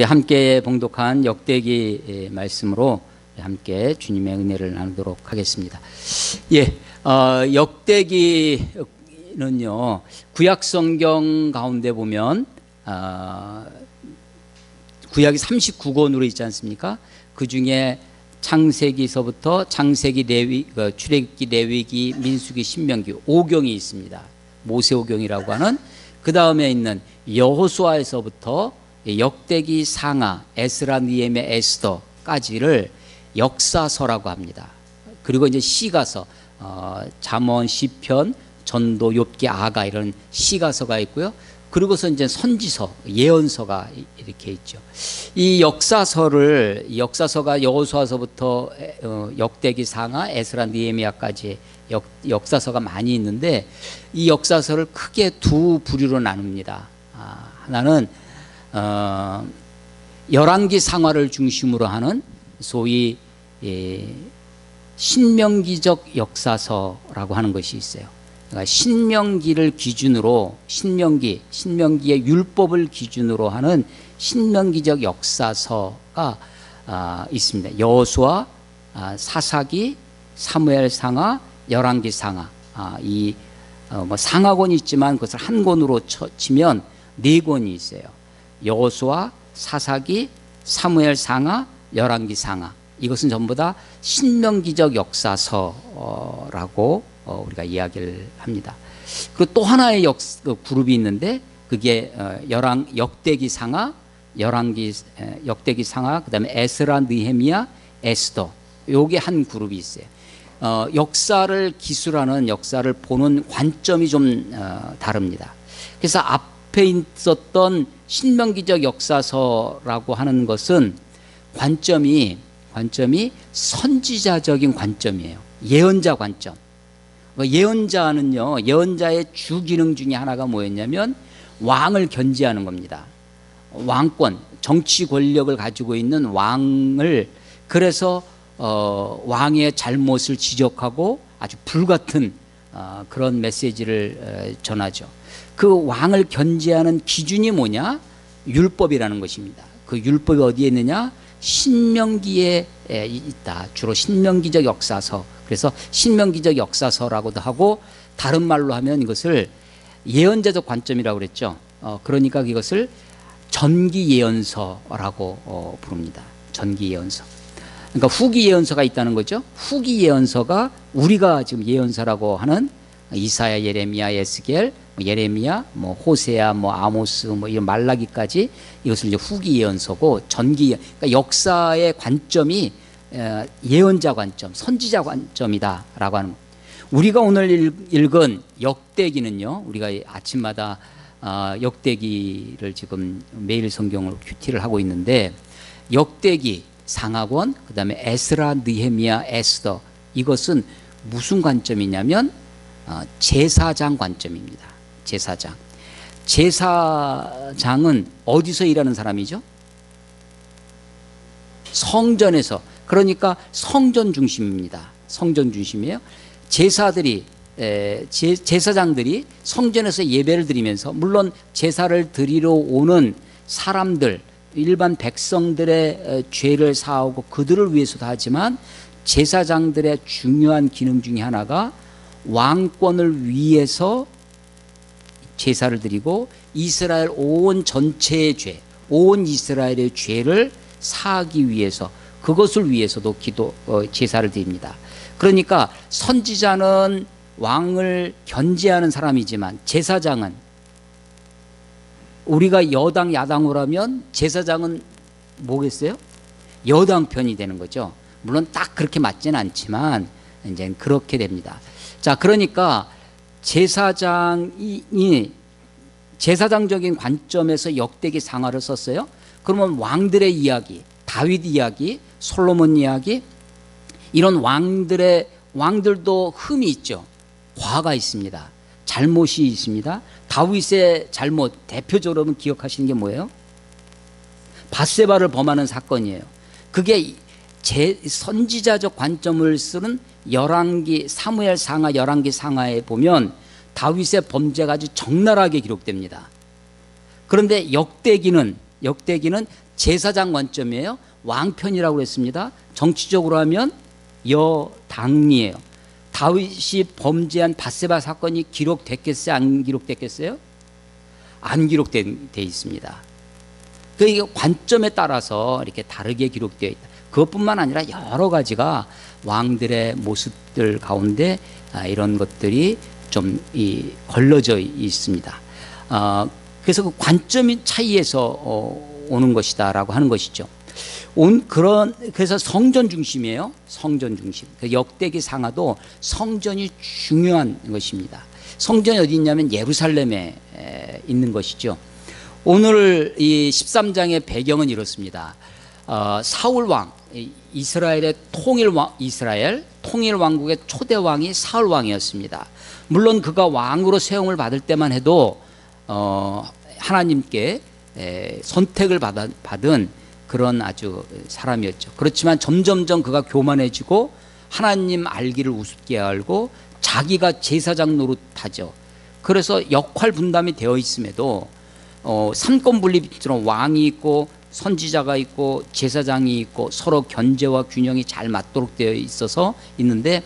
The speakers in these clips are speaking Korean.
함께 봉독한 역대기 말씀으로 함께 주님의 은혜를 나누도록 하겠습니다. 역대기는요, 구약 성경 가운데 보면 구약이 39권으로 있지 않습니까? 그 중에 창세기서부터 창세기, 출애굽기, 레위기, 민수기, 신명기 5경이 있습니다. 모세오경이라고 하는. 그 다음에 있는 여호수아에서부터 역대기, 상하, 에스라, 느헤미야, 에스더까지를 역사서라고 합니다. 그리고 이제 시가서, 잠언, 시편, 전도, 욥기, 아가 이런 시가서가 있고요. 그리고서 이제 선지서, 예언서가 이렇게 있죠. 이 역사서가 여호수아서부터 역대기, 상하, 에스라, 느헤미야까지 역사서가 많이 있는데, 이 역사서를 크게 두 부류로 나눕니다. 하나는 열왕기, 상하를 중심으로 하는 소위 신명기적 역사서라고 하는 것이 있어요. 그러니까 신명기를 기준으로, 신명기의 율법을 기준으로 하는 신명기적 역사서가 있습니다. 여호수아, 사사기, 사무엘 상하, 열왕기 상하. 상하권이 있지만 그것을 한 권으로 치면 네 권이 있어요. 여호수아, 사사기, 사무엘 상하, 열왕기 상하. 이것은 전부 다 신명기적 역사서라고 우리가 이야기를 합니다. 그리고 또 하나의 그룹이 있는데, 그게 역대기 상하, 역대기 상하, 그다음에 에스라, 느헤미야, 에스더. 요게 한 그룹이 있어요. 역사를 기술하는, 역사를 보는 관점이 좀 다릅니다. 그래서 앞에 있었던 신명기적 역사서라고 하는 것은 관점이 선지자적인 관점이에요. 예언자 관점. 예언자의 주 기능 중에 하나가 뭐였냐면 왕을 견제하는 겁니다. 왕권, 정치 권력을 가지고 있는 왕을, 그래서 왕의 잘못을 지적하고 아주 불같은 그런 메시지를 전하죠. 그 왕을 견제하는 기준이 뭐냐? 율법이라는 것입니다. 그 율법이 어디에 있느냐? 신명기에 있다. 주로 신명기적 역사서. 그래서 신명기적 역사서라고도 하고, 다른 말로 하면 이것을 예언자적 관점이라고 그랬죠. 그러니까 이것을 전기 예언서라고 부릅니다. 전기 예언서. 그러니까 후기 예언서가 있다는 거죠. 후기 예언서가 우리가 지금 예언서라고 하는 이사야, 예레미야, 에스겔, 예레미야, 호세야, 아모스, 이런 말라기까지, 이것을 이제 후기 예언서고, 그러니까 역사의 관점이 예언자 관점, 선지자 관점이다라고 하는. 우리가 오늘 읽은 역대기는요, 우리가 아침마다 역대기를 지금 매일 성경으로 큐티를 하고 있는데, 역대기, 상하권, 그 다음에 에스라, 느헤미야, 에스더, 이것은 무슨 관점이냐면 제사장 관점입니다. 제사장은 어디서 일하는 사람이죠? 성전에서. 그러니까 성전 중심입니다. 성전 중심이에요. 제사장들이 성전에서 예배를 드리면서, 물론 제사를 드리러 오는 사람들, 일반 백성들의 죄를 사하고 그들을 위해서도 하지만, 제사장들의 중요한 기능 중에 하나가 왕권을 위해서 제사를 드리고, 이스라엘 온 전체의 죄, 온 이스라엘의 죄를 사하기 위해서, 그것을 위해서도 제사를 드립니다. 그러니까 선지자는 왕을 견제하는 사람이지만, 제사장은, 우리가 여당 야당으로 하면 제사장은 뭐겠어요? 여당 편이 되는 거죠. 물론 딱 그렇게 맞지는 않지만 이제 그렇게 됩니다. 자, 그러니까 제사장이 제사장적인 관점에서 역대기 상하를 썼어요. 그러면 왕들의 이야기, 다윗 이야기, 솔로몬 이야기, 이런 왕들도 흠이 있죠. 과가 있습니다. 잘못이 있습니다. 다윗의 잘못, 대표적으로 기억하시는 게 뭐예요? 밧세바를 범하는 사건이에요. 그게 선지자적 관점을 쓰는 열왕기, 사무엘 상하, 열왕기 상하에 보면 다윗의 범죄가 아주 적나라하게 기록됩니다. 그런데 역대기는 역대기는 제사장 관점이에요. 왕편이라고 그랬습니다. 정치적으로 하면 여당이에요. 다윗이 범죄한 밧세바 사건이 기록됐겠어요? 안 기록됐겠어요? 안 기록돼 있습니다. 그 관점에 따라서 이렇게 다르게 기록되어 있다. 그것뿐만 아니라 여러 가지가 왕들의 모습들 가운데 이런 것들이 좀 걸러져 있습니다. 그래서 그 관점의 차이에서 오는 것이다라고 하는 것이죠. 그래서 성전 중심이에요. 성전 중심. 그 역대기 상하도 성전이 중요한 것입니다. 성전이 어디 있냐면 예루살렘에 있는 것이죠. 오늘 이 13장의 배경은 이렇습니다. 사울 왕, 이스라엘의 이스라엘 통일 왕국의 초대 왕이 사울 왕이었습니다. 물론 그가 왕으로 세움을 받을 때만 해도 하나님께 선택을 받은 그런 아주 사람이었죠. 그렇지만 점점점 그가 교만해지고 하나님 알기를 우습게 알고 자기가 제사장 노릇하죠. 그래서 역할 분담이 되어 있음에도 삼권 분립처럼 왕이 있고 선지자가 있고 제사장이 있고 서로 견제와 균형이 잘 맞도록 되어 있어서 있는데,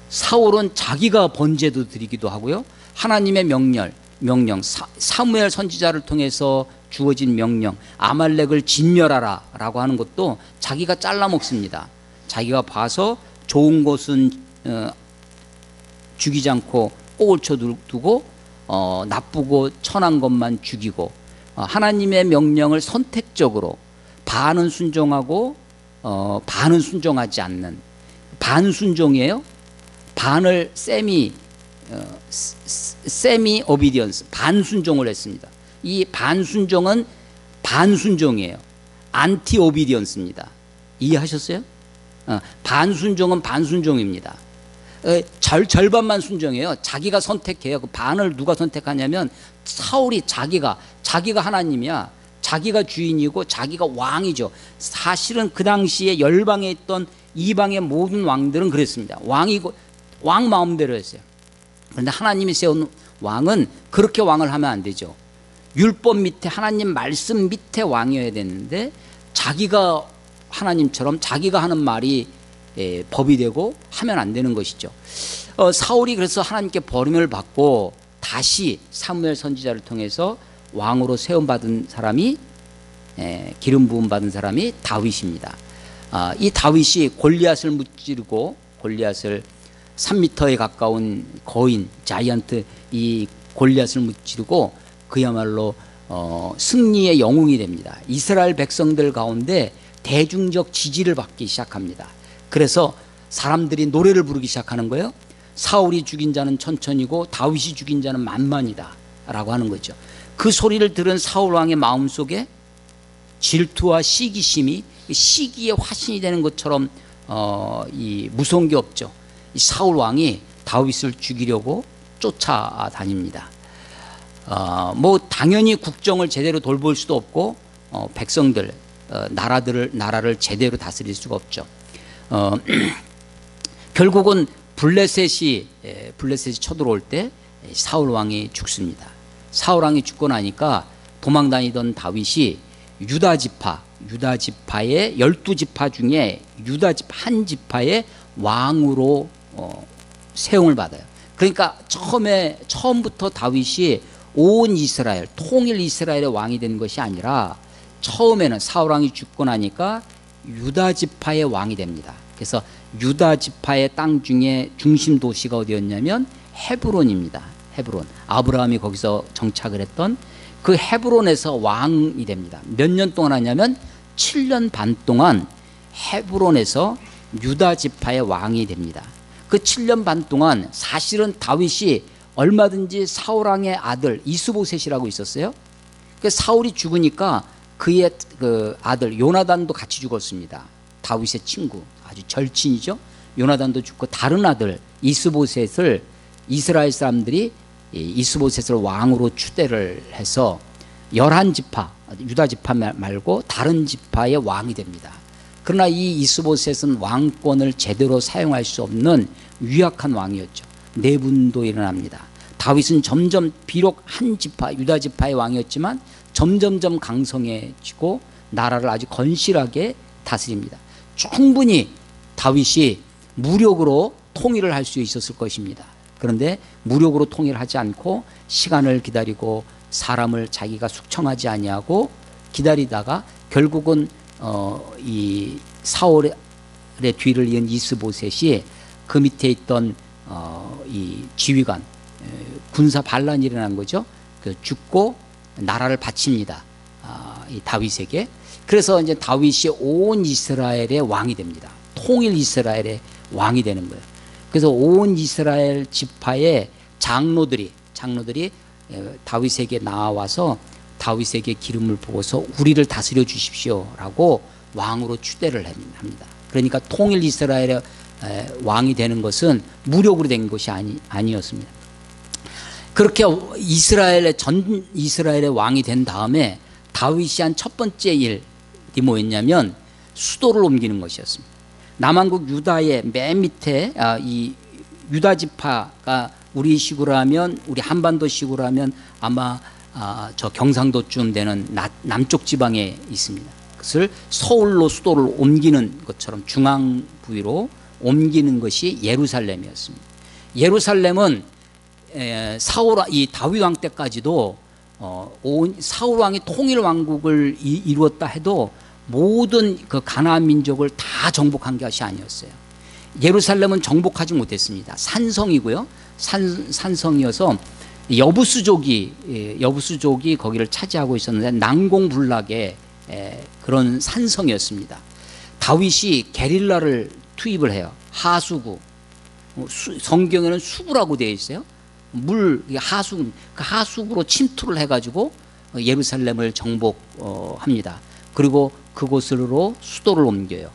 사울은 자기가 번제도 드리기도 하고요, 하나님의 명령 사무엘 선지자를 통해서 주어진 명령 아말렉을 진멸하라 라고 하는 것도 자기가 잘라 먹습니다. 자기가 봐서 좋은 것은 죽이지 않고 옥을 쳐두고 나쁘고 천한 것만 죽이고, 하나님의 명령을 선택적으로 반은 순종하고 반은 순종하지 않는 반순종이에요. 반을 세미 오비디언스, 반순종을 했습니다. 이 반순종은 반순종이에요. 안티 오비디언스입니다. 이해하셨어요? 반순종은 반순종입니다. 절반만 순종해요. 자기가 선택해요. 그 반을 누가 선택하냐면 사울이 자기가 하나님이야. 자기가 주인이고 자기가 왕이죠. 사실은 그 당시에 열방에 있던 이방의 모든 왕들은 그랬습니다. 왕 마음대로 했어요. 그런데 하나님이 세운 왕은 그렇게 왕을 하면 안 되죠. 율법 밑에, 하나님 말씀 밑에 왕이어야 되는데, 자기가 하나님처럼 자기가 하는 말이 법이 되고 하면 안 되는 것이죠. 사울이 그래서 하나님께 버림을 받고 다시 사무엘 선지자를 통해서 왕으로 세움받은 사람이, 기름 부음 받은 사람이 다윗입니다. 이 다윗이 골리앗을 무찌르고, 골리앗을 3m에 가까운 거인 자이언트 이 골리앗을 무찌르고 그야말로 승리의 영웅이 됩니다. 이스라엘 백성들 가운데 대중적 지지를 받기 시작합니다. 그래서 사람들이 노래를 부르기 시작하는 거예요. 사울이 죽인 자는 천천이고 다윗이 죽인 자는 만만이다 라고 하는 거죠. 그 소리를 들은 사울 왕의 마음속에 질투와 시기심이 시기의 화신이 되는 것처럼 무서운 게 없죠. 이 사울 왕이 다윗을 죽이려고 쫓아다닙니다. 당연히 국정을 제대로 돌볼 수도 없고 백성들, 나라를 제대로 다스릴 수가 없죠. 결국은 블레셋이 쳐들어올 때 사울 왕이 죽습니다. 사울 왕이 죽고 나니까 도망다니던 다윗이 유다 지파의 12지파 중에 유다 지파 한 지파의 왕으로 세움을 받아요. 그러니까 처음부터 다윗이 온 이스라엘, 통일 이스라엘의 왕이 된 것이 아니라 처음에는 사울 왕이 죽고 나니까 유다 지파의 왕이 됩니다. 그래서 유다 지파의 땅 중에 중심 도시가 어디였냐면 헤브론입니다. 헤브론. 아브라함이 거기서 정착을 했던 그 헤브론에서 왕이 됩니다. 몇 년 동안 하냐면 7년 반 동안 헤브론에서 유다 지파의 왕이 됩니다. 그 7년 반 동안 사실은 다윗이 얼마든지 사울 왕의 아들 이스보셋이라고 있었어요. 그 사울이 죽으니까 그의 그 아들 요나단도 같이 죽었습니다. 다윗의 친구, 아주 절친이죠. 요나단도 죽고 다른 아들 이스보셋을 이스라엘 사람들이 이스보셋을 왕으로 추대를 해서 11지파, 유다 지파 말고 다른 지파의 왕이 됩니다. 그러나 이 이스보셋은 왕권을 제대로 사용할 수 없는 유약한 왕이었죠. 내분도 일어납니다. 다윗은 점점 비록 한 지파 유다 지파의 왕이었지만 점점점 강성해지고 나라를 아주 건실하게 다스립니다. 충분히 다윗이 무력으로 통일을 할 수 있었을 것입니다. 그런데 무력으로 통일을 하지 않고 시간을 기다리고 사람을 자기가 숙청하지 아니하고 기다리다가 결국은 이 사울의 뒤를 이은 이스보셋이 그 밑에 있던 이 지휘관 군사 반란이 일어난 거죠. 그 죽고 나라를 바칩니다. 이 다윗에게. 그래서 이제 다윗이 온 이스라엘의 왕이 됩니다. 통일 이스라엘의 왕이 되는 거예요. 그래서 온 이스라엘 지파의 장로들이 다윗에게 나와서 다윗에게 기름을 부어서 우리를 다스려 주십시오라고 왕으로 추대를 합니다. 그러니까 통일 이스라엘의 왕이 되는 것은 무력으로 된 것이 아니었습니다. 그렇게 전 이스라엘의 왕이 된 다음에 다윗이 한 첫 번째 일이 뭐였냐면 수도를 옮기는 것이었습니다. 남한국 유다의 맨 밑에 이 유다 지파가 우리 식으로 하면 우리 한반도 식으로 하면 아마 저 경상도쯤 되는 남쪽 지방에 있습니다. 그것을 서울로 수도를 옮기는 것처럼 중앙 부위로 옮기는 것이 예루살렘이었습니다. 예루살렘은 이 다윗 왕 때까지도 사울 왕이 통일 왕국을 이루었다 해도 모든 그 가나안 민족을 다 정복한 것이 아니었어요. 예루살렘은 정복하지 못했습니다. 산성이고요. 산성이어서 여부수족이 거기를 차지하고 있었는데 난공불락의 그런 산성이었습니다. 다윗이 게릴라를 투입을 해요. 하수구, 성경에는 수구라고 되어 있어요. 하수구, 그 하수구로 침투를 해가지고 예루살렘을 정복합니다. 그리고 그곳으로 수도를 옮겨요.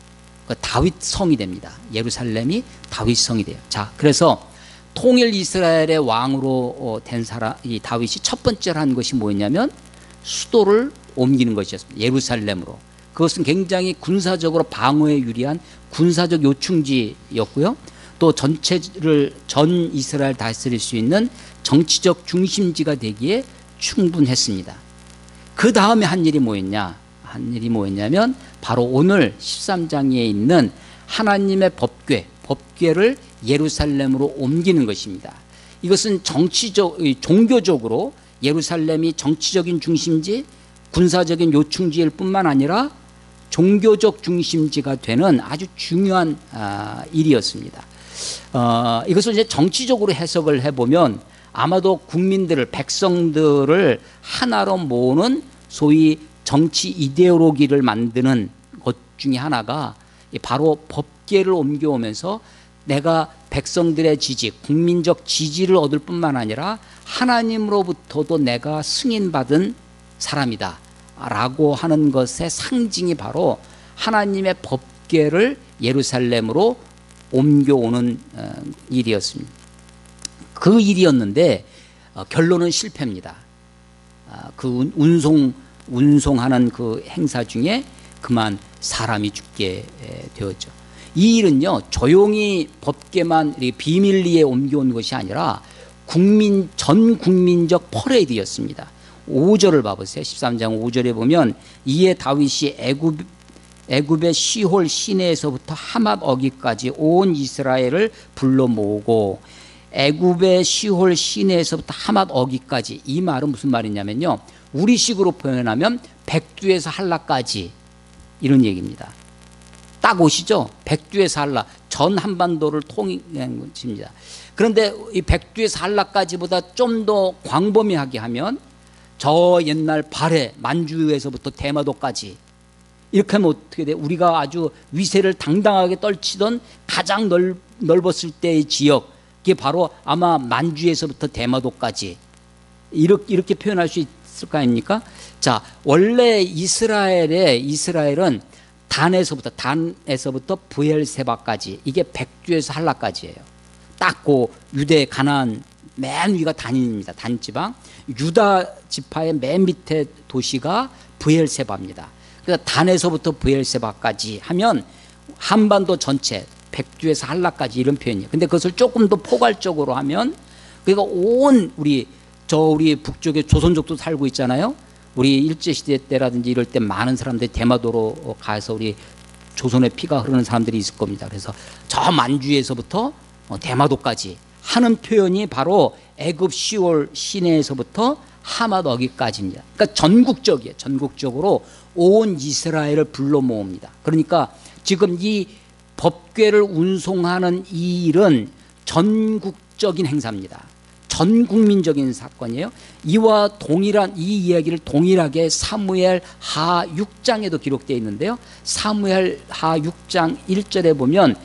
다윗성이 됩니다. 예루살렘이 다윗성이 돼요. 자, 그래서 통일 이스라엘의 왕으로 된 이 다윗이 첫 번째로 한 것이 뭐였냐면 수도를 옮기는 것이었습니다. 예루살렘으로. 그것은 굉장히 군사적으로 방어에 유리한 군사적 요충지였고요. 또 전 이스라엘 다스릴 수 있는 정치적 중심지가 되기에 충분했습니다. 그 다음에 한 일이 뭐였냐면 바로 오늘 13장에 있는 하나님의 법궤를 예루살렘으로 옮기는 것입니다. 이것은 종교적으로 예루살렘이 정치적인 중심지, 군사적인 요충지일 뿐만 아니라 종교적 중심지가 되는 아주 중요한 일이었습니다. 이것을 이제 정치적으로 해석을 해보면 아마도 백성들을 하나로 모으는 소위 정치 이데올로기를 만드는 것 중에 하나가 바로 법궤를 옮겨오면서 내가 백성들의 지지, 국민적 지지를 얻을 뿐만 아니라 하나님으로부터도 내가 승인받은 사람이다 라고 하는 것의 상징이 바로 하나님의 법궤를 예루살렘으로 옮겨오는 일이었습니다. 그 일이었는데 결론은 실패입니다. 그 운송하는 그 행사 중에 그만 사람이 죽게 되었죠. 이 일은요, 조용히 법궤만 비밀리에 옮겨온 것이 아니라 전 국민적 퍼레이드였습니다. 5절을 봐보세요. 13장 5절에 보면 이에 다윗이 애굽의 시홀 시내에서부터 하맛 어기까지 온 이스라엘을 불러 모으고, 애굽의 시홀 시내에서부터 하맛 어기까지, 이 말은 무슨 말이냐면요, 우리식으로 표현하면 백두에서 한라까지 이런 얘기입니다. 딱 오시죠? 백두에서 한라, 전 한반도를 통일한 것입니다. 그런데 이 백두에서 한라까지보다 좀 더 광범위하게 하면 저 옛날 발해 만주에서부터 대마도까지, 이렇게 하면 어떻게 돼? 우리가 아주 위세를 당당하게 떨치던 가장 넓었을 때의 지역, 그게 바로 아마 만주에서부터 대마도까지, 이렇게 표현할 수 있을 거 아닙니까? 자, 원래 이스라엘은 단에서부터 브엘세바까지, 이게 백두에서 한라까지예요. 딱 그 유대 가나안 맨 위가 단입니다. 단지방. 유다 지파의 맨 밑에 도시가 브엘세바입니다. 그러니까 단에서부터 브엘세바까지 하면 한반도 전체, 백두에서 한라까지, 이런 표현이에요. 근데 그것을 조금 더 포괄적으로 하면 그러니까 우리 북쪽에 조선족도 살고 있잖아요. 우리 일제시대 때라든지 이럴 때 많은 사람들이 대마도로 가서 우리 조선의 피가 흐르는 사람들이 있을 겁니다. 그래서 저 만주에서부터 대마도까지 하는 표현이 바로 애굽 시올 시내에서부터 하맛 어기까지입니다. 그러니까 전국적이에요. 전국적으로 온 이스라엘을 불러 모읍니다. 그러니까 지금 이 법궤를 운송하는 이 일은 전국적인 행사입니다. 전 국민적인 사건이에요. 이와 동일한 이 이야기를 동일하게 사무엘 하 6장에도 기록되어 있는데요. 사무엘 하 6장 1절에 보면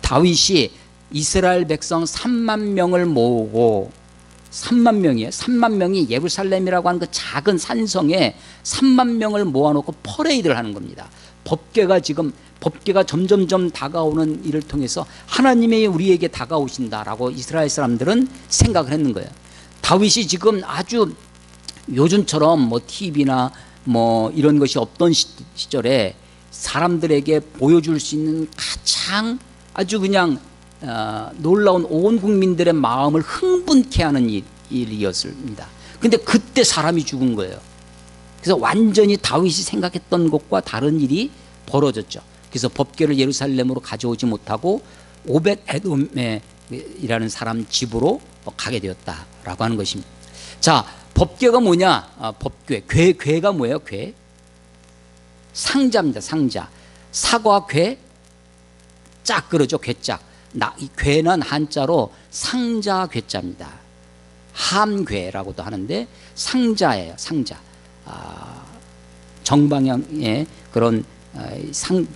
다윗이 이스라엘 백성 3만 명을 모으고 3만 명이에요. 3만 명이 예루살렘이라고 하는 그 작은 산성에 3만 명을 모아놓고 퍼레이드를 하는 겁니다. 법궤가 점점점 다가오는 일을 통해서 하나님이 우리에게 다가오신다라고 이스라엘 사람들은 생각을 했는 거예요. 다윗이 지금 아주 요즘처럼 뭐 TV나 뭐 이런 것이 없던 시절에 사람들에게 보여줄 수 있는 가장 아주 그냥 놀라운 온 국민들의 마음을 흥분케 하는 일이었습니다. 근데 그때 사람이 죽은 거예요. 그래서 완전히 다윗이 생각했던 것과 다른 일이 벌어졌죠. 그래서 법궤를 예루살렘으로 가져오지 못하고 오벳 에돔이라는 사람 집으로 가게 되었다라고 하는 것입니다. 자, 법궤가 뭐냐? 법궤, 궤가 뭐예요? 궤, 상자입니다. 상자. 사과 궤, 짝 그러죠. 궤짝. 이 궤는 한자로 상자 궤자입니다. 함궤라고도 하는데 상자예요. 상자. 정방향의 그런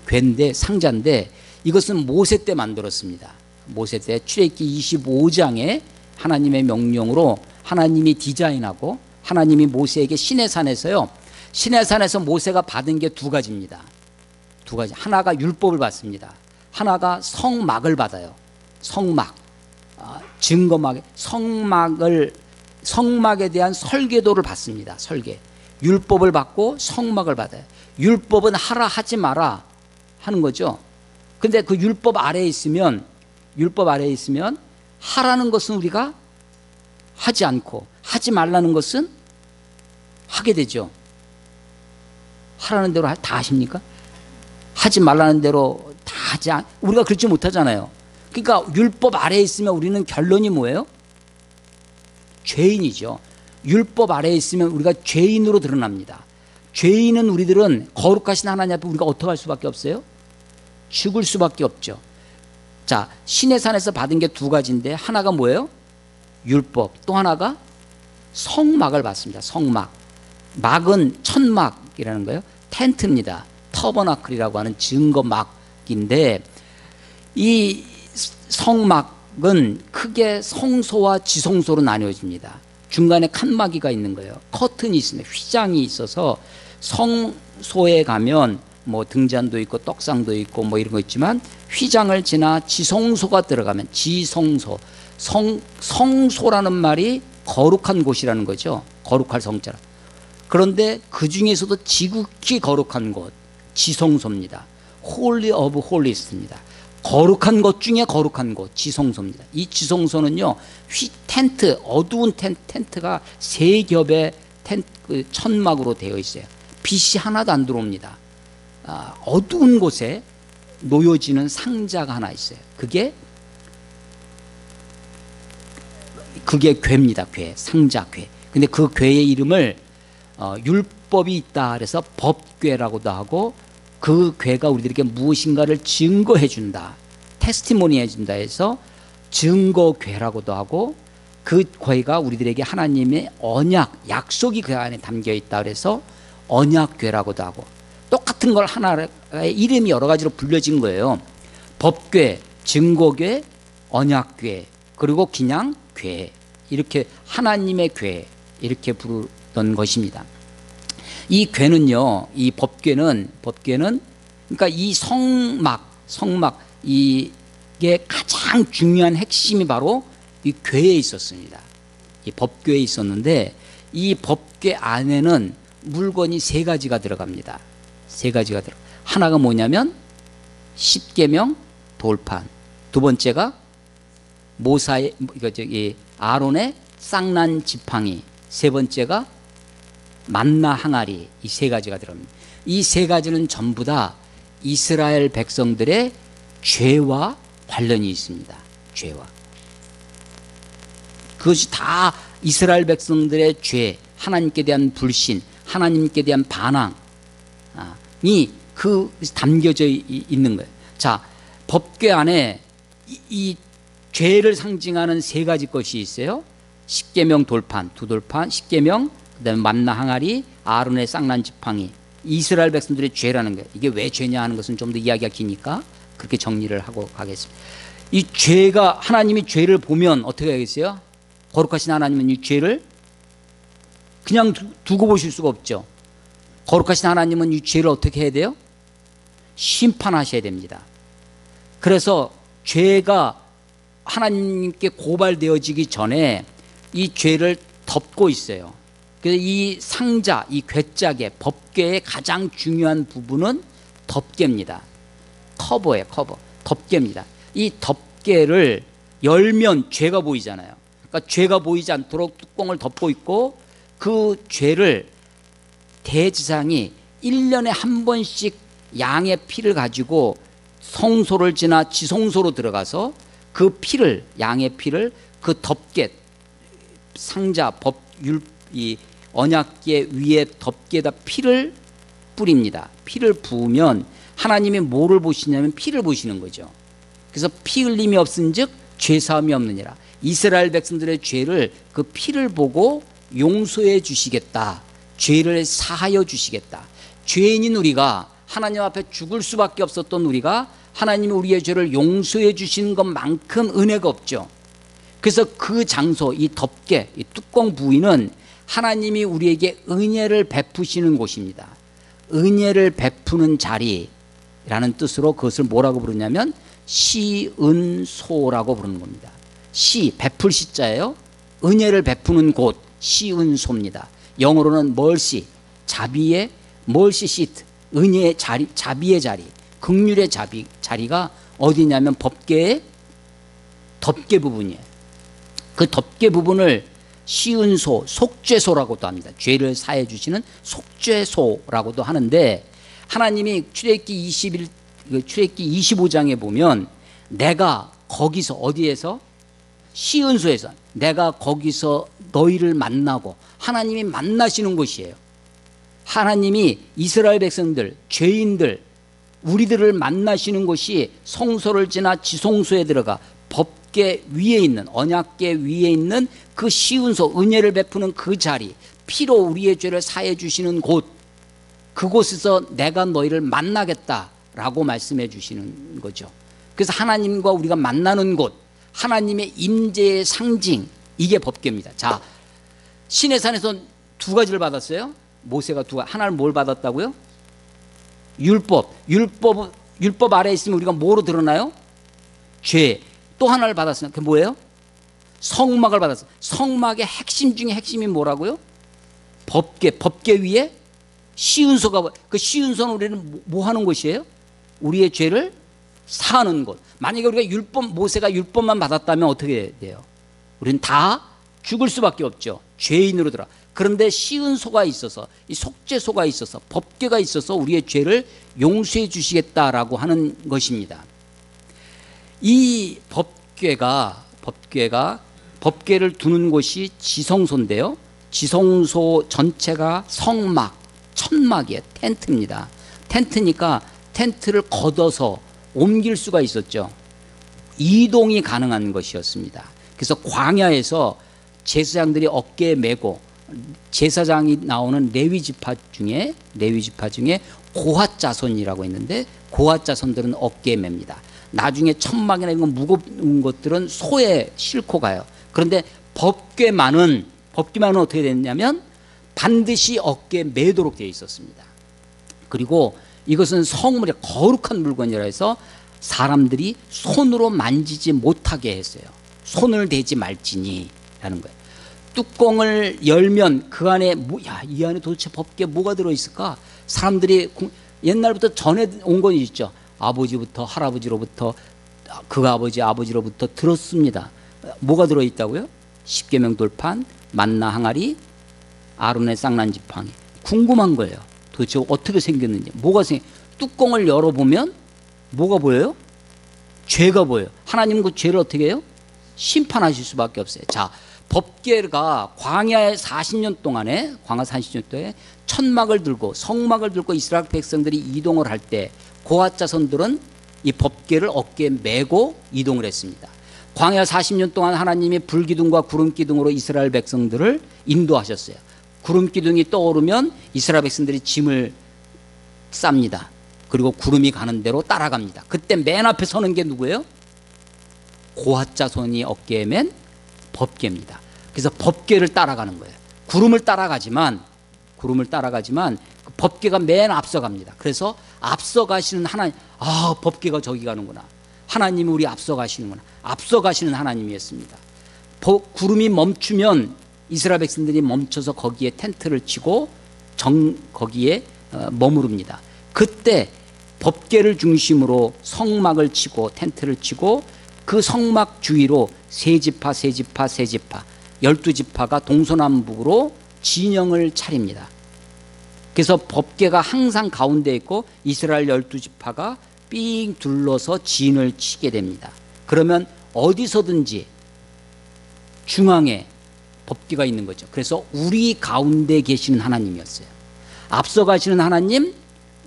궤인데 상자인데 이것은 모세 때 만들었습니다. 모세 때 출애굽기 25장에 하나님의 명령으로 하나님이 디자인하고 하나님이 모세에게 시내산에서요. 시내산에서 모세가 받은 게 두 가지입니다. 두 가지. 하나가 율법을 받습니다. 하나가 성막을 받아요. 성막, 증거막, 성막에 대한 설계도를 받습니다. 설계. 율법을 받고 성막을 받아요. 율법은 하라 하지 마라 하는 거죠. 근데 그 율법 아래에 있으면 하라는 것은 우리가 하지 않고 하지 말라는 것은 하게 되죠. 하라는 대로 다 하십니까? 하지 말라는 대로 다 우리가 그렇지 못하잖아요. 그러니까 율법 아래에 있으면 우리는 결론이 뭐예요? 죄인이죠. 율법 아래에 있으면 우리가 죄인으로 드러납니다. 죄인은 우리들은 거룩하신 하나님 앞에 우리가 어떻게 할 수밖에 없어요? 죽을 수밖에 없죠. 자, 시내산에서 받은 게 두 가지인데 하나가 뭐예요? 율법. 또 하나가 성막을 받습니다. 성막. 막은 천막이라는 거예요. 텐트입니다. 터버나클이라고 하는 증거막인데 이 성막은 크게 성소와 지성소로 나뉘어집니다. 중간에 칸막이가 있는 거예요. 커튼이 있습니다. 휘장이 있어서 성소에 가면 뭐 등잔도 있고 떡상도 있고 뭐 이런 거 있지만 휘장을 지나 지성소가 들어가면 지성소, 성소라는 말이 거룩한 곳이라는 거죠. 거룩할 성자라. 그런데 그 중에서도 지극히 거룩한 곳, 지성소입니다. Holy of Holies입니다. 거룩한 것 중에 거룩한 곳, 지성소입니다. 이 지성소는요, 텐트, 어두운 텐트가 세 겹의 천막으로 되어 있어요. 빛이 하나도 안 들어옵니다. 어두운 곳에 놓여지는 상자가 하나 있어요. 그게 궤입니다. 궤, 상자 궤. 근데 그 궤의 이름을 율법이 있다 그래서 법궤라고도 하고 그 궤가 우리들에게 무엇인가를 증거해 준다, 테스티모니 해준다 해서 증거궤라고도 하고 그 궤가 우리들에게 하나님의 언약, 약속이 그 안에 담겨 있다 그래서 언약궤라고도 하고 똑같은 걸 하나의 이름이 여러 가지로 불려진 거예요. 법궤, 증거궤, 언약궤, 그리고 그냥 궤, 이렇게 하나님의 궤 이렇게 부르던 것입니다. 이 궤는요, 이 법궤는 그러니까 이 성막 이게 가장 중요한 핵심이 바로 이 궤에 있었습니다. 이 법궤에 있었는데 이 법궤 안에는 물건이 세 가지가 들어갑니다. 세 가지가 들어. 하나가 뭐냐면 십계명 돌판, 두 번째가 모사의 저기 아론의 쌍난 지팡이, 세 번째가 만나 항아리, 이 세 가지가 들어갑니다. 이 세 가지는 전부 다 이스라엘 백성들의 죄와 관련이 있습니다. 죄와. 그것이 다 이스라엘 백성들의 죄, 하나님께 대한 불신, 하나님께 대한 반항이 그 담겨져 있는 거예요. 자, 법궤 안에 이 죄를 상징하는 세 가지 것이 있어요. 십계명 돌판, 두 돌판, 십계명, 그다음에 만나 항아리, 아론의 쌍난 지팡이. 이스라엘 백성들의 죄라는 거예요. 이게 왜 죄냐 하는 것은 좀 더 이야기가 기니까 그렇게 정리를 하고 가겠습니다. 이 죄가, 하나님이 죄를 보면 어떻게 하겠어요? 거룩하신 하나님은 이 죄를 그냥 두고 보실 수가 없죠. 거룩하신 하나님은 이 죄를 어떻게 해야 돼요? 심판하셔야 됩니다. 그래서 죄가 하나님께 고발되어지기 전에 이 죄를 덮고 있어요. 그래서 이 상자, 이 괴짝의 법궤의 가장 중요한 부분은 덮개입니다. 커버예요, 커버. 덮개입니다. 이 덮개를 열면 죄가 보이잖아요. 그러니까 죄가 보이지 않도록 뚜껑을 덮고 있고, 그 죄를 대제사장이 1년에 한 번씩 양의 피를 가지고 성소를 지나 지성소로 들어가서 그 피를, 양의 피를 그 덮개, 상자, 이 언약궤 위에 덮개에다 피를 뿌립니다. 피를 부으면 하나님이 뭐를 보시냐면 피를 보시는 거죠. 그래서 피 흘림이 없은즉 죄 사함이 없느니라. 이스라엘 백성들의 죄를 그 피를 보고 용서해 주시겠다. 죄를 사하여 주시겠다. 죄인인 우리가, 하나님 앞에 죽을 수밖에 없었던 우리가 하나님이 우리의 죄를 용서해 주시는 것만큼 은혜가 없죠. 그래서 그 장소, 이 덮개, 이 뚜껑 부위는 하나님이 우리에게 은혜를 베푸시는 곳입니다. 은혜를 베푸는 자리라는 뜻으로 그것을 뭐라고 부르냐면 시은소라고 부르는 겁니다. 시, 베풀 시자예요. 은혜를 베푸는 곳, 시은소입니다. 영어로는 mercy, 자비의 mercy seat, 은혜의 자리, 자비의 자리, 긍휼의 자리가 어디냐면 법궤의 덮개 부분이에요. 그 덮개 부분을 시은소, 속죄소라고도 합니다. 죄를 사해 주시는 속죄소라고도 하는데, 하나님이 출애굽기 25장에 보면 내가 거기서, 어디에서? 시은소에서 내가 거기서 너희를 만나고, 하나님이 만나시는 곳이에요. 하나님이 이스라엘 백성들, 죄인들, 우리들을 만나시는 곳이 성소를 지나 지성소에 들어가 법궤 위에 있는, 언약궤 위에 있는 그 시은소, 은혜를 베푸는 그 자리, 피로 우리의 죄를 사해 주시는 곳, 그곳에서 내가 너희를 만나겠다라고 말씀해 주시는 거죠. 그래서 하나님과 우리가 만나는 곳, 하나님의 임재의 상징, 이게 법궤입니다. 자, 시내산에서 두 가지를 받았어요. 모세가 하나를 뭘 받았다고요? 율법 아래에 있으면 우리가 뭐로 드러나요? 죄. 또 하나를 받았어요. 그게 뭐예요? 성막을 받았어요. 성막의 핵심 중에 핵심이 뭐라고요? 법궤 위에 시은소가, 그 시은소는 우리는 뭐 하는 곳이에요? 우리의 죄를 사하는 곳. 만약에 우리가 모세가 율법만 받았다면 어떻게 돼요? 우리는 다 죽을 수밖에 없죠. 죄인으로 들어. 그런데 시은소가 있어서, 이 속죄소가 있어서, 법궤가 있어서 우리의 죄를 용서해 주시겠다라고 하는 것입니다. 이 법궤를 두는 곳이 지성소인데요. 지성소 전체가 성막, 천막이에요. 텐트입니다. 텐트니까 텐트를 걷어서 옮길 수가 있었죠. 이동이 가능한 것이었습니다. 그래서 광야에서 제사장들이 어깨에 메고, 제사장이 나오는 레위 지파 중에 고핫 자손이라고 있는데, 고핫 자손들은 어깨에 맵니다. 나중에 천막이나 이런 무거운 것들은 소에 싣고 가요. 그런데 법궤만은 어떻게 됐냐면 반드시 어깨에 매도록 되어 있었습니다. 그리고 이것은 성물의 거룩한 물건이라 해서 사람들이 손으로 만지지 못하게 했어요. 손을 대지 말지니라는 거예요. 뚜껑을 열면 그 안에 이 안에 도대체 법궤 뭐가 들어있을까? 사람들이 옛날부터 전해 온 건 있죠. 아버지부터 할아버지로부터, 그 아버지로부터 들었습니다. 뭐가 들어있다고요? 십계명 돌판, 만나 항아리, 아론의 쌍난 지팡이. 궁금한 거예요. 도대체 어떻게 생겼는지. 뚜껑을 열어보면 뭐가 보여요? 죄가 보여요. 하나님은 그 죄를 어떻게 해요? 심판하실 수밖에 없어요. 자, 법궤가 광야의 40년 동안에, 광야 40년 동안에 천막을 들고 성막을 들고 이스라엘 백성들이 이동을 할 때 고핫 자손들은 이 법궤를 어깨에 메고 이동을 했습니다. 광야 40년 동안 하나님이 불기둥과 구름기둥으로 이스라엘 백성들을 인도하셨어요. 구름기둥이 떠오르면 이스라엘 백성들이 짐을 쌉니다. 그리고 구름이 가는 대로 따라갑니다. 그때 맨 앞에 서는 게 누구예요? 고핫 자손이 어깨에 맨 법궤입니다. 그래서 법궤를 따라가는 거예요. 구름을 따라가지만 그 법궤가 맨 앞서갑니다. 그래서 앞서가시는 하나님, 법궤가 저기 가는구나. 하나님이 우리 앞서가시는구나. 앞서가시는 하나님이었습니다. 구름이 멈추면 이스라엘 백성들이 멈춰서 거기에 텐트를 치고 거기에 머무릅니다. 그때 법궤를 중심으로 성막을 치고 텐트를 치고 그 성막 주위로 세 지파 12지파가 동서남북으로 진영을 차립니다. 그래서 법궤가 항상 가운데 있고 이스라엘 12지파가 삥 둘러서 진을 치게 됩니다. 그러면 어디서든지 중앙에 법궤가 있는 거죠. 그래서 우리 가운데 계시는 하나님이었어요. 앞서가시는 하나님,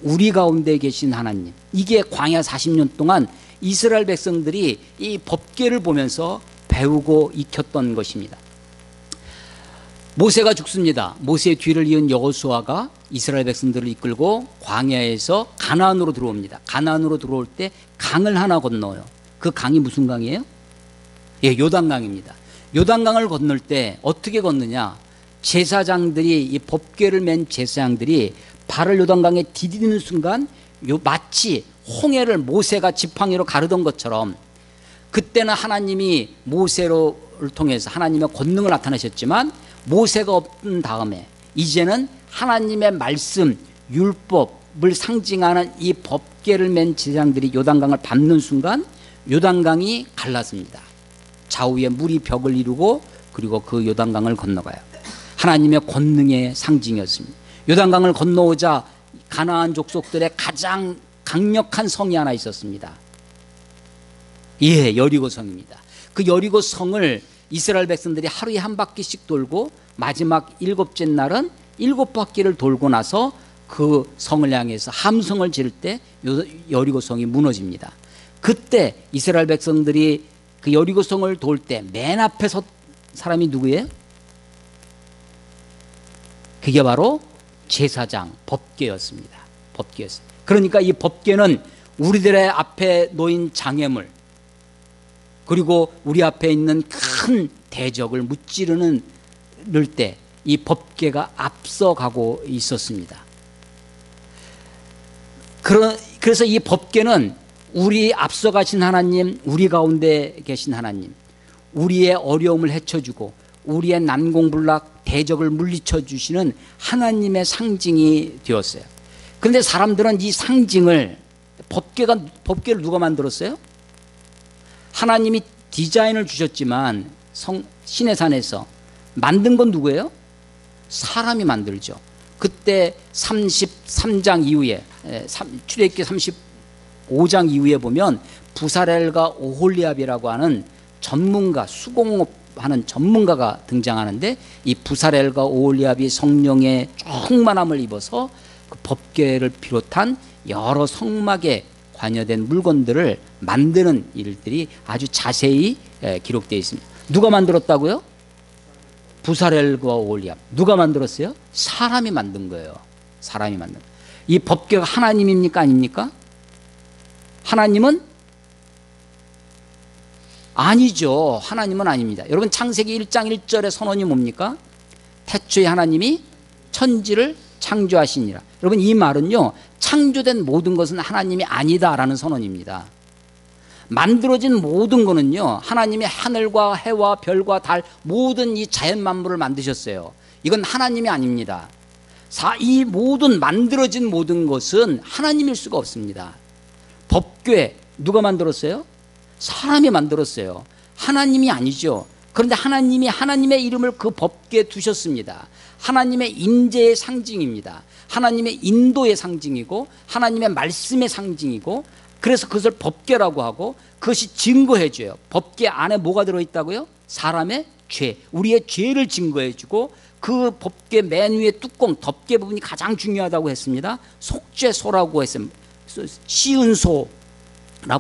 우리 가운데 계신 하나님. 이게 광야 40년 동안 이스라엘 백성들이 이 법궤를 보면서 배우고 익혔던 것입니다. 모세가 죽습니다. 모세의 뒤를 이은 여호수아가 이스라엘 백성들을 이끌고 광야에서 가나안으로 들어옵니다. 가나안으로 들어올 때 강을 하나 건너요. 그 강이 무슨 강이에요? 예, 요단강입니다. 요단강을 건널 때 어떻게 건너냐? 제사장들이, 이 법궤를 맨 제사장들이 발을 요단강에 디디는 순간 마치 홍해를 모세가 지팡이로 가르던 것처럼, 그때는 하나님이 모세를 통해서 하나님의 권능을 나타내셨지만 모세가 없던 다음에 이제는 하나님의 말씀, 율법을 상징하는 이 법궤를 맨 제사장들이 요단강을 밟는 순간 요단강이 갈랐습니다. 좌우에 물이 벽을 이루고 그리고 그 요단강을 건너가요. 하나님의 권능의 상징이었습니다. 요단강을 건너오자 가나안 족속들의 가장 강력한 성이 하나 있었습니다. 예, 여리고성입니다. 그 여리고성을 이스라엘 백성들이 하루에 한 바퀴씩 돌고 마지막 7째 날은 7바퀴를 돌고 나서 그 성을 향해서 함성을 지를 때 여리고성이 무너집니다. 그때 이스라엘 백성들이 그 여리고성을 돌 때 맨 앞에 섰 사람이 누구예요? 그게 바로 제사장 법궤였습니다. 법궤였어요. 그러니까 이 법궤는 우리들의 앞에 놓인 장애물, 그리고 우리 앞에 있는 큰 대적을 무찌르는 때 이 법궤가 앞서가고 있었습니다. 그래서 이 법궤는 우리 앞서가신 하나님, 우리 가운데 계신 하나님, 우리의 어려움을 헤쳐주고 우리의 난공불락 대적을 물리쳐 주시는 하나님의 상징이 되었어요. 그런데 사람들은 이 상징을, 법궤를 누가 만들었어요? 하나님이 디자인을 주셨지만 시내산에서 만든 건 누구예요? 사람이 만들죠. 그때 33장 이후에, 출애굽기 35장 이후에 보면 부사렐과 오홀리압이라고 하는 전문가, 수공업하는 전문가가 등장하는데, 이 부사렐과 오홀리압이 성령의 충만함을 입어서 그 법궤를 비롯한 여러 성막에 관여된 물건들을 만드는 일들이 아주 자세히 기록되어 있습니다. 누가 만들었다고요? 부사렐과 오홀리압. 누가 만들었어요? 사람이 만든 거예요. 사람이 만든 거예요. 이 법궤가 하나님입니까? 아닙니까? 하나님은 아니죠. 하나님은 아닙니다. 여러분, 창세기 1장 1절의 선언이 뭡니까? 태초에 하나님이 천지를 창조하시니라. 여러분, 이 말은요, 창조된 모든 것은 하나님이 아니다라는 선언입니다. 만들어진 모든 거는요, 하나님이 하늘과 해와 별과 달, 모든 이 자연 만물을 만드셨어요. 이건 하나님이 아닙니다. 이 모든 만들어진 모든 것은 하나님일 수가 없습니다. 법궤 누가 만들었어요? 사람이 만들었어요. 하나님이 아니죠. 그런데 하나님이 하나님의 이름을 그 법궤에 두셨습니다. 하나님의 임재의 상징입니다. 하나님의 인도의 상징이고 하나님의 말씀의 상징이고, 그래서 그것을 법궤라고 하고, 그것이 증거해줘요. 법궤 안에 뭐가 들어있다고요? 사람의 죄, 우리의 죄를 증거해주고, 그 법궤 맨 위에 뚜껑 덮개 부분이 가장 중요하다고 했습니다. 속죄소라고 했습니다. 시은소라고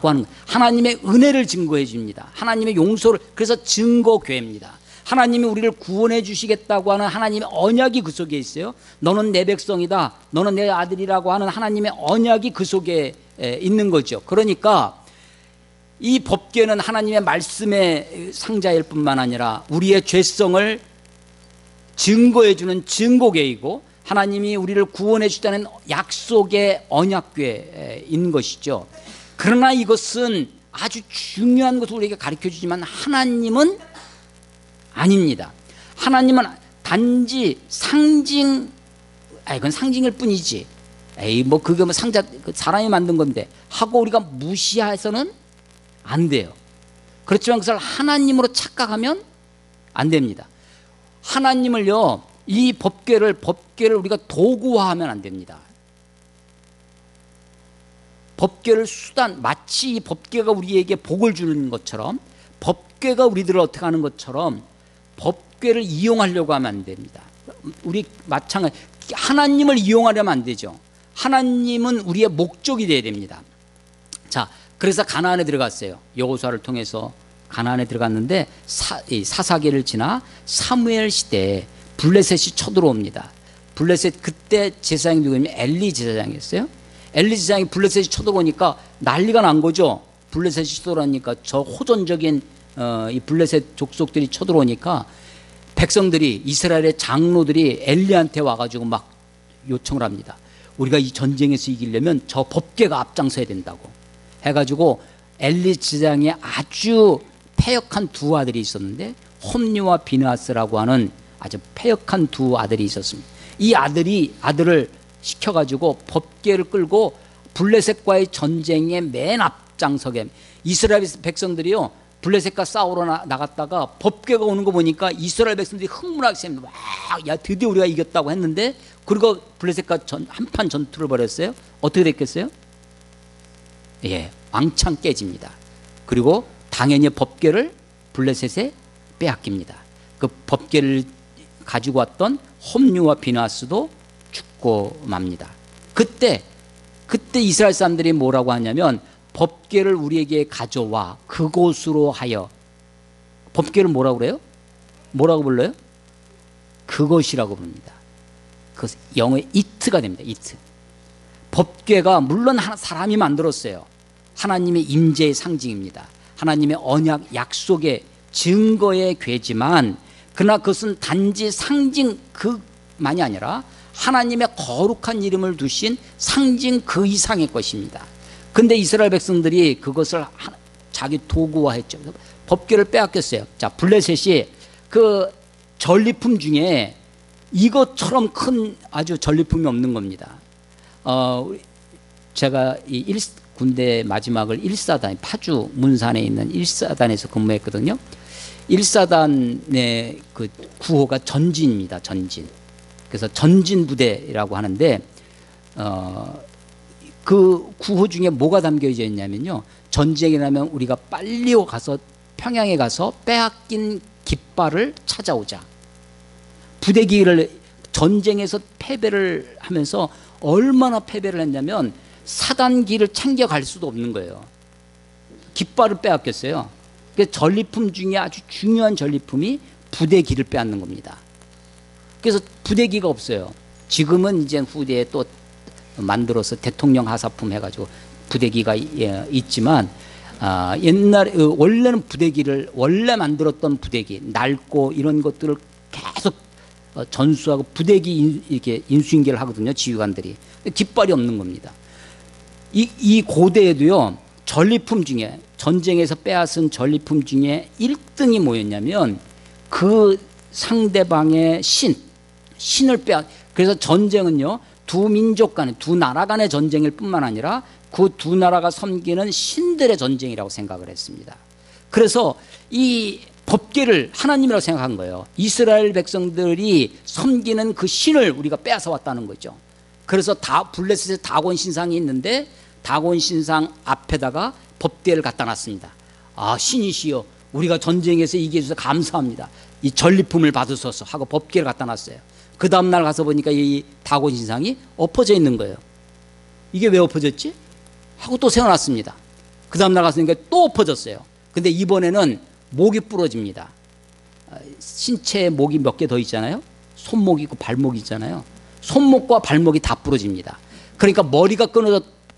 하는, 하나님의 은혜를 증거해 줍니다. 하나님의 용서를, 그래서 증거궤입니다. 하나님이 우리를 구원해 주시겠다고 하는 하나님의 언약이 그 속에 있어요. 너는 내 백성이다, 너는 내 아들이라고 하는 하나님의 언약이 그 속에 있는 거죠. 그러니까 이 법궤는 하나님의 말씀의 상자일 뿐만 아니라 우리의 죄성을 증거해 주는 증거궤이고, 하나님이 우리를 구원해 주다는 약속의 언약궤인 것이죠. 그러나 이것은 아주 중요한 것을 우리에게 가르쳐 주지만 하나님은 아닙니다. 하나님은 단지 상징, 그건 상징일 뿐이지, 뭐 그게 뭐 상자, 사람이 만든 건데 하고 우리가 무시해서는 안 돼요. 그렇지만 그것을 하나님으로 착각하면 안 됩니다. 하나님을요, 이 법궤를 우리가 도구화하면 안 됩니다. 법궤를 수단, 마치 이 법궤가 우리에게 복을 주는 것처럼, 법궤가 우리들을 어떻게 하는 것처럼 법궤를 이용하려고 하면 안 됩니다. 우리 마찬가지, 하나님을 이용하려면 안 되죠. 하나님은 우리의 목적이 되어야 됩니다. 자, 그래서 가나안에 들어갔어요. 여호수아를 통해서 가나안에 들어갔는데 사사기를 지나 사무엘 시대에 블레셋이 쳐들어옵니다. 블레셋, 그때 제사장이 누구냐면 엘리 제사장이었어요. 엘리 제사장이 블레셋이 쳐들어오니까 난리가 난 거죠. 블레셋이 쳐들어오니까, 저 호전적인 이 블레셋 족속들이 쳐들어오니까 백성들이, 이스라엘의 장로들이 엘리한테 와가지고 막 요청을 합니다. 우리가 이 전쟁에서 이기려면 저 법궤가 앞장서야 된다고 해가지고, 엘리 제사장의 아주 패역한 두 아들이 있었는데 홈리와 비느하스라고 하는 아주 패역한 두 아들이 있었습니다. 이 아들을 시켜가지고 법궤를 끌고 블레셋과의 전쟁에 맨 앞장서게, 이스라엘 백성들이요, 블레셋과 싸우러 나갔다가 법궤가 오는 거 보니까 이스라엘 백성들이 흥분하게 막, 야, 드디어 우리가 이겼다고 했는데, 그리고 블레셋과 한판 전투를 벌였어요. 어떻게 됐겠어요? 예, 왕창 깨집니다. 그리고 당연히 법궤를 블레셋에 빼앗깁니다. 그 법궤를 가지고 왔던 홈리와 비느하스도 죽고 맙니다. 그때 이스라엘 사람들이 뭐라고 하냐면, 법궤를 우리에게 가져와 그곳으로 하여, 법궤를 뭐라고 그래요? 뭐라고 불러요? 그것이라고 부릅니다. 그것은 영어의 it가 됩니다. it. 법궤가 물론 사람이 만들었어요. 하나님의 임재의 상징입니다. 하나님의 언약, 약속의 증거의 궤지만, 그러나 그것은 단지 상징 그만이 아니라 하나님의 거룩한 이름을 두신 상징 그 이상의 것입니다. 근데 이스라엘 백성들이 그것을 자기 도구화했죠. 법궤를 빼앗겼어요. 자, 블레셋이 그 전리품 중에 이것처럼 큰 아주 전리품이 없는 겁니다. 제가 이 군대 마지막을 1사단, 파주 문산에 있는 1사단에서 근무했거든요. 1사단의 그 구호가 전진입니다. 전진. 그래서 전진 부대라고 하는데, 그 구호 중에 뭐가 담겨져 있냐면요, 전쟁이 나면 우리가 빨리 가서 평양에 가서 빼앗긴 깃발을 찾아오자. 부대기를 전쟁에서 패배를 하면서 얼마나 패배를 했냐면 사단기를 챙겨갈 수도 없는 거예요. 깃발을 빼앗겼어요. 그래서 전리품 중에 아주 중요한 전리품이 부대기를 빼앗는 겁니다. 그래서 부대기가 없어요. 지금은 이제 후대에 또 만들어서 대통령 하사품 해가지고 부대기가 있지만, 옛날에 원래는 부대기를, 원래 만들었던 부대기, 낡고 이런 것들을 계속 전수하고 부대기 이렇게 인수인계를 하거든요, 지휘관들이. 깃발이 없는 겁니다. 이 고대에도요, 전리품 중에, 전쟁에서 빼앗은 전리품 중에 1등이 뭐였냐면 그 상대방의 신을 그래서 전쟁은요, 두 민족 간의, 두 나라 간의 전쟁일 뿐만 아니라 그 두 나라가 섬기는 신들의 전쟁이라고 생각을 했습니다. 그래서 이 법궤를 하나님이라고 생각한 거예요. 이스라엘 백성들이 섬기는 그 신을 우리가 빼앗아 왔다는 거죠. 그래서 블레셋에 다곤 신상이 있는데 다곤 신상 앞에다가 법궤를 갖다 놨습니다. 아, 신이시여, 우리가 전쟁에서 이기해 주셔서 감사합니다. 이 전리품을 받으소서 하고 법궤를 갖다 놨어요. 그 다음날 가서 보니까 이 다곤 신상이 엎어져 있는 거예요. 이게 왜 엎어졌지? 하고 또 세워놨습니다. 그 다음날 갔으니까 또 엎어졌어요. 근데 이번에는 목이 부러집니다. 신체에 목이 몇 개 더 있잖아요. 손목이 있고 발목이 있잖아요. 손목과 발목이 다 부러집니다. 그러니까 머리가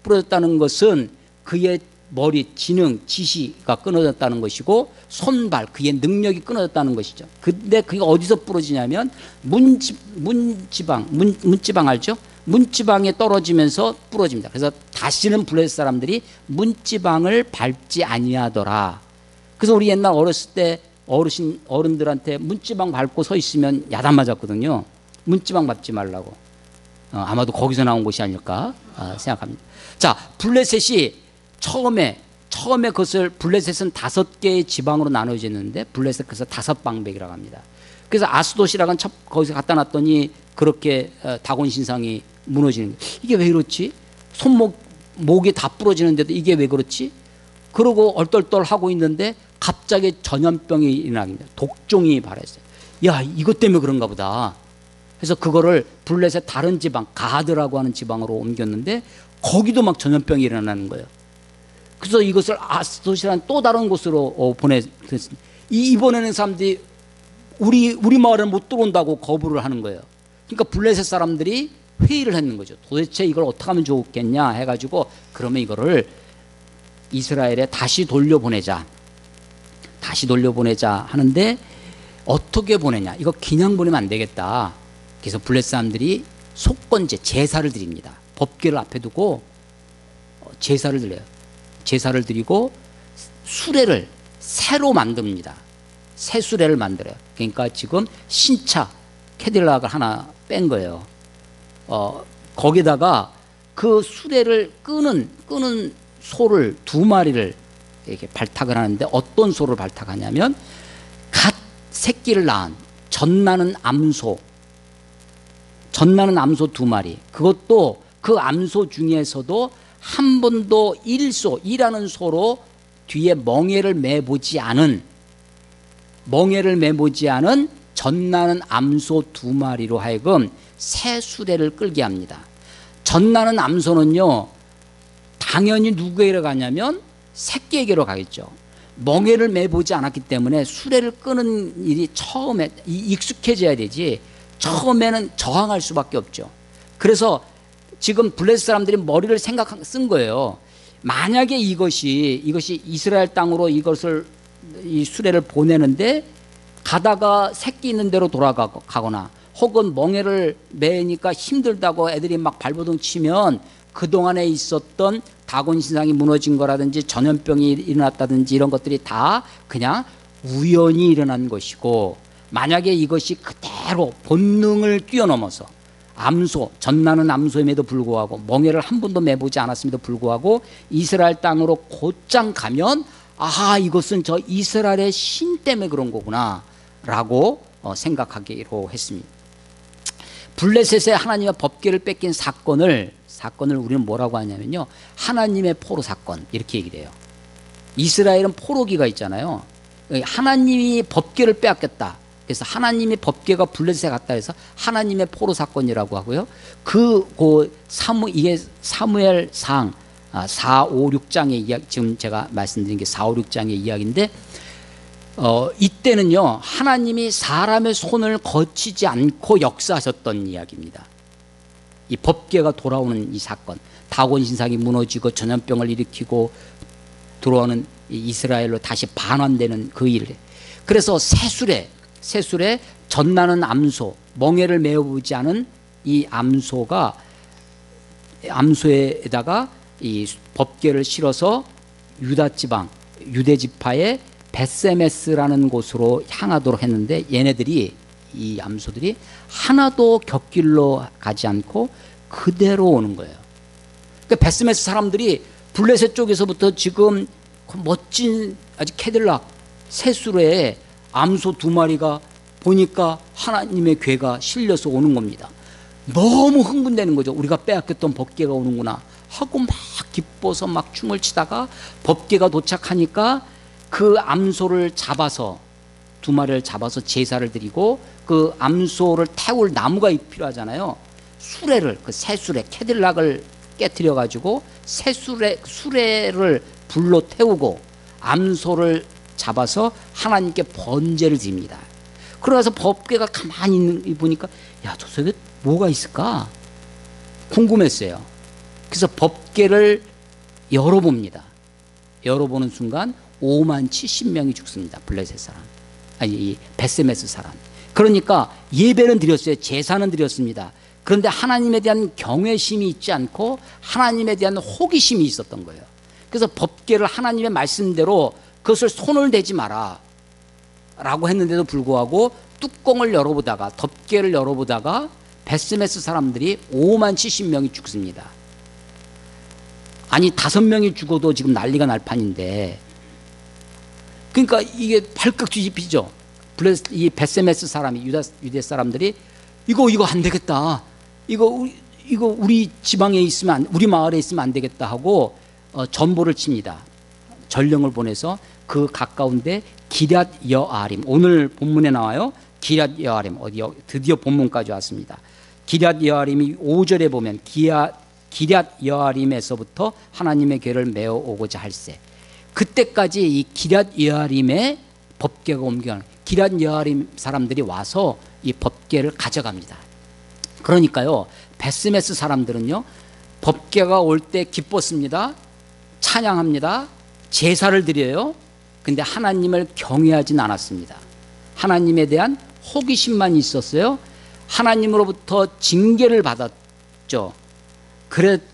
부러졌다는 것은 그의 머리, 지능, 지시가 끊어졌다는 것이고 손발, 그의 능력이 끊어졌다는 것이죠. 근데 그게 어디서 부러지냐면 문지방 알죠? 문지방에 떨어지면서 부러집니다. 그래서 다시는 블레셋 사람들이 문지방을 밟지 아니하더라. 그래서 우리 옛날 어렸을 때 어른들한테 문지방 밟고 서 있으면 야단 맞았거든요. 문지방 밟지 말라고. 아마도 거기서 나온 것이 아닐까 생각합니다. 자, 블레셋이 처음에 그것을 블레셋은 5개의 지방으로 나눠져 있는데 블레셋 그래서 5방백이라고 합니다. 그래서 아스돗이라는 거기서 갖다 놨더니 그렇게 다곤 신상이 무너지는 거예요. 이게 왜 이렇지? 목이 다 부러지는데도 이게 왜 그렇지? 그러고 얼떨떨 하고 있는데 갑자기 전염병이 일어납니다. 독종이 발했어요. 야, 이것 때문에 그런가 보다. 그래서 그거를 블레셋 다른 지방 가드라고 하는 지방으로 옮겼는데 거기도 막 전염병이 일어나는 거예요. 그래서 이것을 아스돗이라는 또 다른 곳으로 보냈습니다. 이번에는 사람들이 우리 마을에 못 들어온다고 거부를 하는 거예요. 그러니까 블레셋 사람들이 회의를 했는 거죠. 도대체 이걸 어떻게 하면 좋겠냐 해가지고 그러면 이거를 이스라엘에 다시 돌려보내자 하는데 어떻게 보내냐, 이거 그냥 보내면 안 되겠다. 그래서 블레셋 사람들이 속건제 제사를 드립니다. 법궤를 앞에 두고 제사를 드려요. 제사를 드리고 수레를 새로 만듭니다. 새 수레를 만들어요. 그러니까 지금 신차 캐딜락을 하나 뺀 거예요. 거기다가 그 수레를 끄는 소를 2마리를 이렇게 발탁을 하는데 어떤 소를 발탁하냐면 갓 새끼를 낳은 젖나는 암소 2마리, 그것도 그 암소 중에서도 한 번도 일하는 소로 뒤에 멍에를 매보지 않은 젖나는 암소 2마리로 하여금 새 수레를 끌게 합니다. 젖나는 암소는요, 당연히 누구에게 가냐면 새끼에게로 가겠죠. 멍에를 매보지 않았기 때문에 수레를 끄는 일이 처음에 익숙해져야 되지 처음에는 저항할 수밖에 없죠. 그래서 지금 블레셋 사람들이 머리를 쓴 거예요. 만약에 이것이 이스라엘 땅으로 이 수레를 보내는데 가다가 새끼 있는 대로 돌아가거나 혹은 멍에를 매니까 힘들다고 애들이 막 발버둥 치면 그동안에 있었던 다곤 신상이 무너진 거라든지 전염병이 일어났다든지 이런 것들이 다 그냥 우연히 일어난 것이고, 만약에 이것이 그대로 본능을 뛰어넘어서 젖나는 암소임에도 불구하고 멍에를 한 번도 매보지 않았음에도 불구하고 이스라엘 땅으로 곧장 가면 아하, 이것은 저 이스라엘의 신 때문에 그런 거구나 라고 생각하기로 했습니다. 블레셋에 하나님의 법궤를 뺏긴 사건을 우리는 뭐라고 하냐면요, 하나님의 포로 사건 이렇게 얘기를 해요. 이스라엘은 포로기가 있잖아요. 하나님이 법궤를 빼앗겼다. 그래서 하나님의 법궤가 블레셋에 갔다 해서 하나님의 포로 사건이라고 하고요. 이게 사무엘상 4, 5, 6장의 이야기, 지금 제가 말씀드린 게 4, 5, 6장의 이야기인데 이때는요, 하나님이 사람의 손을 거치지 않고 역사하셨던 이야기입니다. 이 법궤가 돌아오는 이 사건, 다곤 신상이 무너지고 전염병을 일으키고 들어오는 이스라엘로 다시 반환되는 그 일. 그래서 새술에 젖나는 암소, 멍에를 메어보지 않은 이 암소에다가 이 법궤를 실어서 유대 지파의 베세메스라는 곳으로 향하도록 했는데 이 암소들이 하나도 곁길로 가지 않고 그대로 오는 거예요. 그러니까 베스메스 사람들이 블레셋 쪽에서부터 지금 그 멋진 아주 캐딜락 새수레에 암소 2마리가 보니까 하나님의 괴가 실려서 오는 겁니다. 너무 흥분되는 거죠. 우리가 빼앗겼던 법궤가 오는구나 하고 막 기뻐서 막 춤을 치다가 법궤가 도착하니까 그 암소를 잡아서 2마리를 잡아서 제사를 드리고 그 암소를 태울 나무가 필요하잖아요. 수레를 그 새수레 캐딜락을 깨트려 가지고 수레를 불로 태우고 암소를 잡아서 하나님께 번제를 드립니다. 그러면서 법궤가 가만히 보니까 야, 저 속에 뭐가 있을까 궁금했어요. 그래서 법궤를 열어봅니다. 열어보는 순간 5만 70명이 죽습니다. 블레셋 사람, 아니 이 베세메스 사람. 그러니까 예배는 드렸어요. 제사는 드렸습니다. 그런데 하나님에 대한 경외심이 있지 않고 하나님에 대한 호기심이 있었던 거예요. 그래서 법궤를 하나님의 말씀대로 그것을 손을 대지 마라 라고 했는데도 불구하고 뚜껑을 열어보다가 덮개를 열어보다가 베스메스 사람들이 5만 70명이 죽습니다. 아니 5명이 죽어도 지금 난리가 날 판인데, 그러니까 이게 발칵 뒤집히죠. 이 베스메스 사람이 유대 사람들이 이거 안 되겠다. 이거 우리 지방에 있으면 우리 마을에 있으면 안 되겠다 하고 전보를 칩니다. 전령을 보내서 그 가까운데 기럇 여아림, 오늘 본문에 나와요. 기럇 여아림, 어디요? 드디어 본문까지 왔습니다. 기럇 여아림이 5절에 보면 기럇 여아림에서부터 하나님의 궤를 메어 오고자 할세. 그때까지 이 기럇 여아림에 법궤가 옮겨가는, 기럇 여아림 사람들이 와서 이 법궤를 가져갑니다. 그러니까요, 베스메스 사람들은요, 법궤가 올 때 기뻤습니다. 찬양합니다. 제사를 드려요. 근데 하나님을 경외하진 않았습니다. 하나님에 대한 호기심만 있었어요. 하나님으로부터 징계를 받았죠.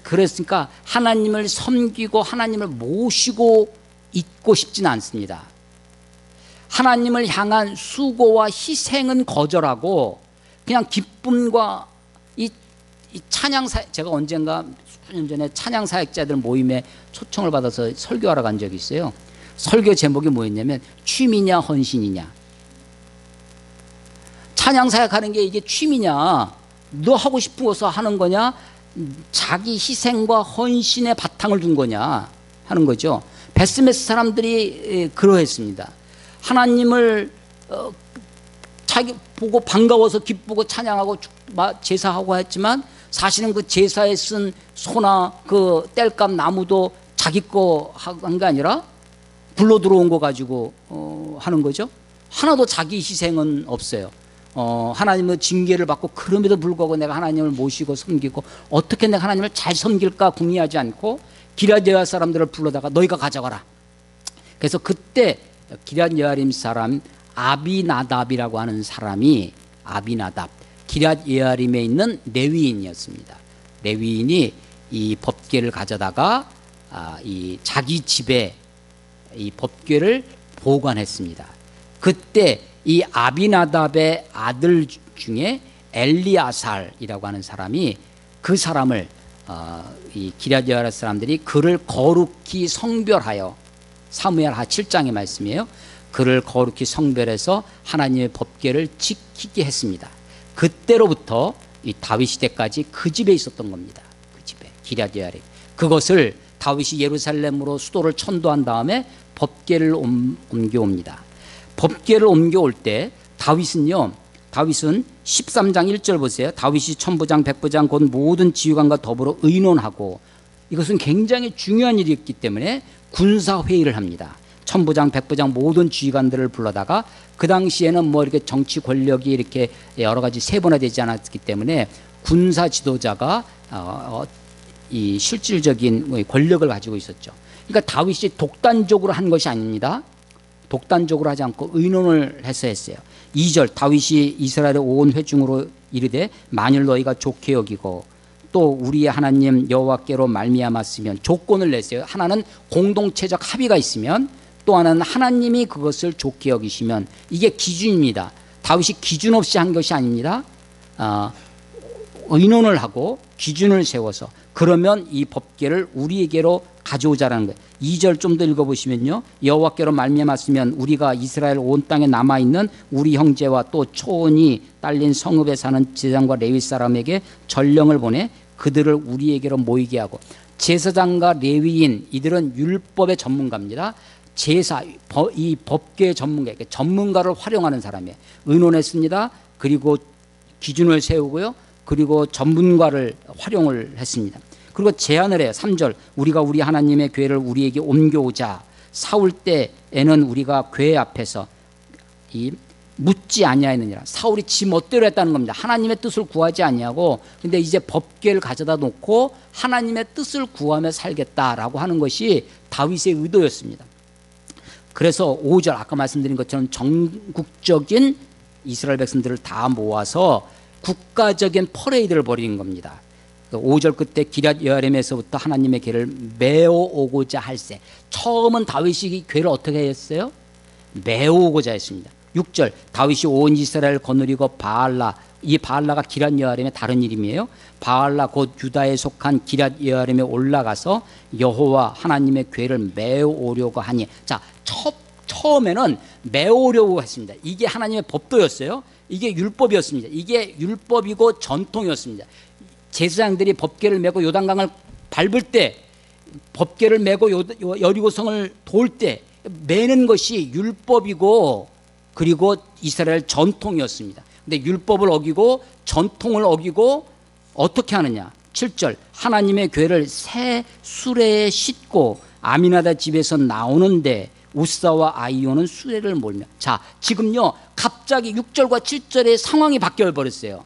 그랬으니까 하나님을 섬기고 하나님을 모시고 있고 싶지는 않습니다. 하나님을 향한 수고와 희생은 거절하고 그냥 기쁨과 이 찬양사, 제가 언젠가 수년 전에 찬양사역자들 모임에 초청을 받아서 설교하러 간 적이 있어요. 설교 제목이 뭐였냐면 취미냐 헌신이냐. 찬양사역하는 게 이게 취미냐, 너 하고 싶어서 하는 거냐, 자기 희생과 헌신의 바탕을 둔 거냐 하는 거죠. 베스메스 사람들이 그러했습니다. 하나님을 자기 보고 반가워서 기쁘고 찬양하고 제사하고 했지만 사실은 그 제사에 쓴 소나 그 땔감 나무도 자기 거 한 게 아니라 불로 들어온 거 가지고 하는 거죠. 하나도 자기 희생은 없어요. 하나님의 징계를 받고 그럼에도 불구하고 내가 하나님을 모시고 섬기고 어떻게 내가 하나님을 잘 섬길까 궁리하지 않고 기럇 여아림 사람들을 불러다가 너희가 가져가라. 그래서 그때 기럇 여아림 사람 아비나답이라고 하는 사람이, 아비나답, 기럇 여아림에 있는 레위인이었습니다. 레위인이 이 법궤를 가져다가 이 자기 집에 이 법궤를 보관했습니다. 그때 이 아비나답의 아들 중에 엘리아살이라고 하는 사람이 그 사람을 이 기럇 여아림 사람들이 그를 거룩히 성별하여, 사무엘하 7장의 말씀이에요. 그를 거룩히 성별해서 하나님의 법궤를 지키게 했습니다. 그때로부터 이 다윗 시대까지 그 집에 있었던 겁니다. 그 집에 기럇 여아림. 그것을 다윗이 예루살렘으로 수도를 천도한 다음에 법궤를 옮겨옵니다. 법궤를 옮겨올 때 다윗은 13장 1절 보세요. 다윗이 천부장 백부장 곧 모든 지휘관과 더불어 의논하고, 이것은 굉장히 중요한 일이었기 때문에 군사회의를 합니다. 천부장 백부장 모든 지휘관들을 불러다가, 그 당시에는 뭐 이렇게 정치 권력이 이렇게 여러 가지 세분화되지 않았기 때문에 군사 지도자가 이 실질적인 권력을 가지고 있었죠. 그러니까 다윗이 독단적으로 한 것이 아닙니다. 독단적으로 하지 않고 의논을 해서 했어요. 2절, 다윗이 이스라엘의 온 회중으로 이르되 만일 너희가 좋게 여기고 또 우리의 하나님 여호와께로 말미암았으면, 조건을 냈어요. 하나는 공동체적 합의가 있으면, 또 하나는 하나님이 그것을 좋게 여기시면, 이게 기준입니다. 다윗이 기준 없이 한 것이 아닙니다. 의논을 하고 기준을 세워서 그러면 이 법궤를 우리에게로 가져오자라는 거예요. 2절 좀 더 읽어보시면요. 여호와께로 말미암았으면 우리가 이스라엘 온 땅에 남아있는 우리 형제와 또 초원이 딸린 성읍에 사는 제사장과 레위 사람에게 전령을 보내 그들을 우리에게로 모이게 하고. 제사장과 레위인 이들은 율법의 전문가입니다. 제사 이 법궤 전문가, 전문가를 활용하는 사람이에요. 의논했습니다. 그리고 기준을 세우고요. 그리고 전문가를 활용을 했습니다. 그리고 제안을 해요. 3절 우리가 우리 하나님의 궤를 우리에게 옮겨오자. 사울 때에는 우리가 궤 앞에서 묻지 아니하였느니라. 사울이 지 멋대로 했다는 겁니다. 하나님의 뜻을 구하지 아니하고 근데 이제 법궤를 가져다 놓고 하나님의 뜻을 구하며 살겠다라고 하는 것이 다윗의 의도였습니다. 그래서 5절 아까 말씀드린 것처럼 전국적인 이스라엘 백성들을 다 모아서 국가적인 퍼레이드를 벌이는 겁니다. 5절 끝에 기럇 여아림에서부터 하나님의 궤를 메어오고자 할세. 처음은 다윗이 궤를 어떻게 했어요? 메어오고자 했습니다. 6절 다윗이 온 이스라엘 거느리고 바알라, 이 바알라가 기럇 여아림의 다른 이름이에요. 바알라 곧 유다에 속한 기럇 여아림에 올라가서 여호와 하나님의 궤를 메어오려고 하니. 자, 처음에는 메어오려고 했습니다. 이게 하나님의 법도였어요. 이게 율법이었습니다. 이게 율법이고 전통이었습니다. 제사장들이 법궤를 메고 요단강을 밟을 때, 법궤를 메고 여리고성을 돌 때 매는 것이 율법이고 그리고 이스라엘 전통이었습니다. 근데 율법을 어기고 전통을 어기고 어떻게 하느냐? 7절 하나님의 궤를 새 수레에 싣고 아미나다 집에서 나오는데 우사와 아이오는 수레를 몰며. 자, 지금요 갑자기 6절과 7절의 상황이 바뀌어 버렸어요.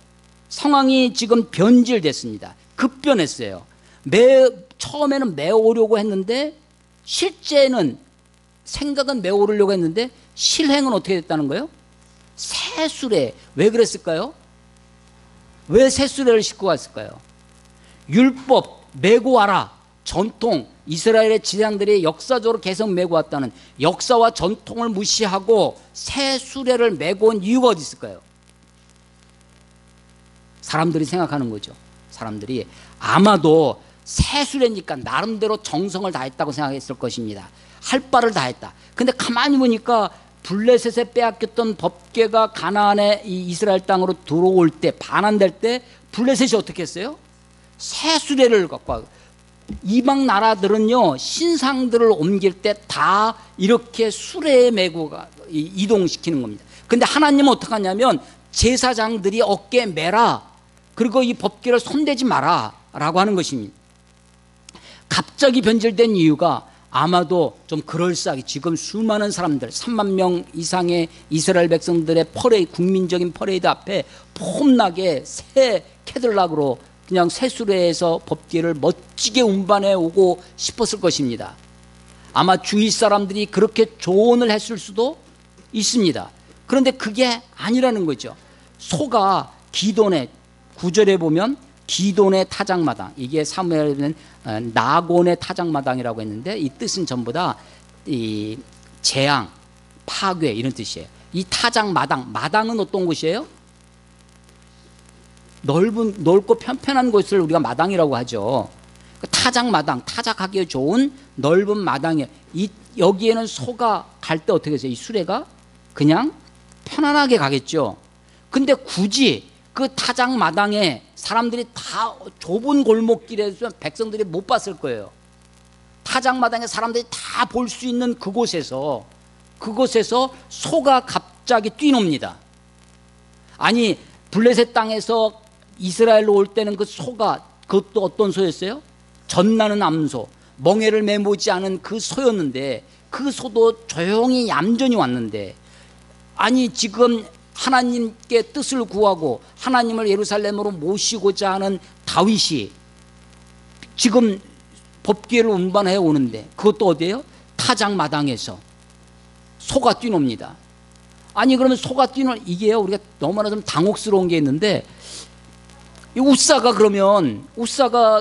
상황이 지금 변질됐습니다. 급변했어요. 처음에는 메오려고 했는데 실제는 생각은 메오려고 했는데 실행은 어떻게 됐다는 거예요? 새 수레. 왜 그랬을까요? 왜 새 수레를 싣고 갔을까요? 율법 메고 와라. 전통, 이스라엘의 지장들이 역사적으로 계속 메고 왔다는 역사와 전통을 무시하고 새 수레를 메고 온 이유가 어디 있을까요? 사람들이 생각하는 거죠. 사람들이 아마도 새 수레니까 나름대로 정성을 다했다고 생각했을 것입니다. 할 바를 다했다. 근데 가만히 보니까 블레셋에 빼앗겼던 법궤가 가나안의 이 이스라엘 땅으로 들어올 때, 반환될 때 블레셋이 어떻게 했어요? 새 수레를 갖고 와요. 이방 나라들은요 신상들을 옮길 때 다 이렇게 수레에 메고 이동시키는 겁니다. 근데 하나님은 어떻게 하냐면 제사장들이 어깨에 메라, 그리고 이 법궤를 손대지 마라 라고 하는 것입니다. 갑자기 변질된 이유가 아마도 좀 그럴싸하게 지금 수많은 사람들 3만 명 이상의 이스라엘 백성들의 퍼레이드, 국민적인 퍼레이드 앞에 폼나게 새 캐들락으로 그냥 새 수레에서 법궤를 멋지게 운반해 오고 싶었을 것입니다. 아마 주위 사람들이 그렇게 조언을 했을 수도 있습니다. 그런데 그게 아니라는 거죠. 소가 기돈의 9절에 보면 기돈의 타작마당, 이게 사무엘은 나곤의 타작마당이라고 했는데 이 뜻은 전부 다 이 재앙, 파괴 이런 뜻이에요. 이 타작마당, 마당은 어떤 곳이에요? 넓고 편편한 곳을 우리가 마당이라고 하죠. 타작마당, 타작하기에 좋은 넓은 마당이에요. 여기에는 소가 갈 때 어떻게 해서 이 수레가 그냥 편안하게 가겠죠. 근데 굳이 그 타작마당에 사람들이 다 좁은 골목길에서 백성들이 못 봤을 거예요. 타작마당에 사람들이 다 볼 수 있는 그곳에서 소가 갑자기 뛰놉니다. 아니 블레셋 땅에서 이스라엘로 올 때는 그 소가, 그것도 어떤 소였어요? 젖나는 암소, 멍에를 메모지 않은 그 소였는데 그 소도 조용히 얌전히 왔는데, 아니 지금 하나님께 뜻을 구하고 하나님을 예루살렘으로 모시고자 하는 다윗이 지금 법궤를 운반해 오는데 그것도 어디예요? 타작마당에서 소가 뛰놉니다. 아니 그러면 소가 뛰는 이게요, 우리가 너무나 좀 당혹스러운 게 있는데, 이 우사가 그러면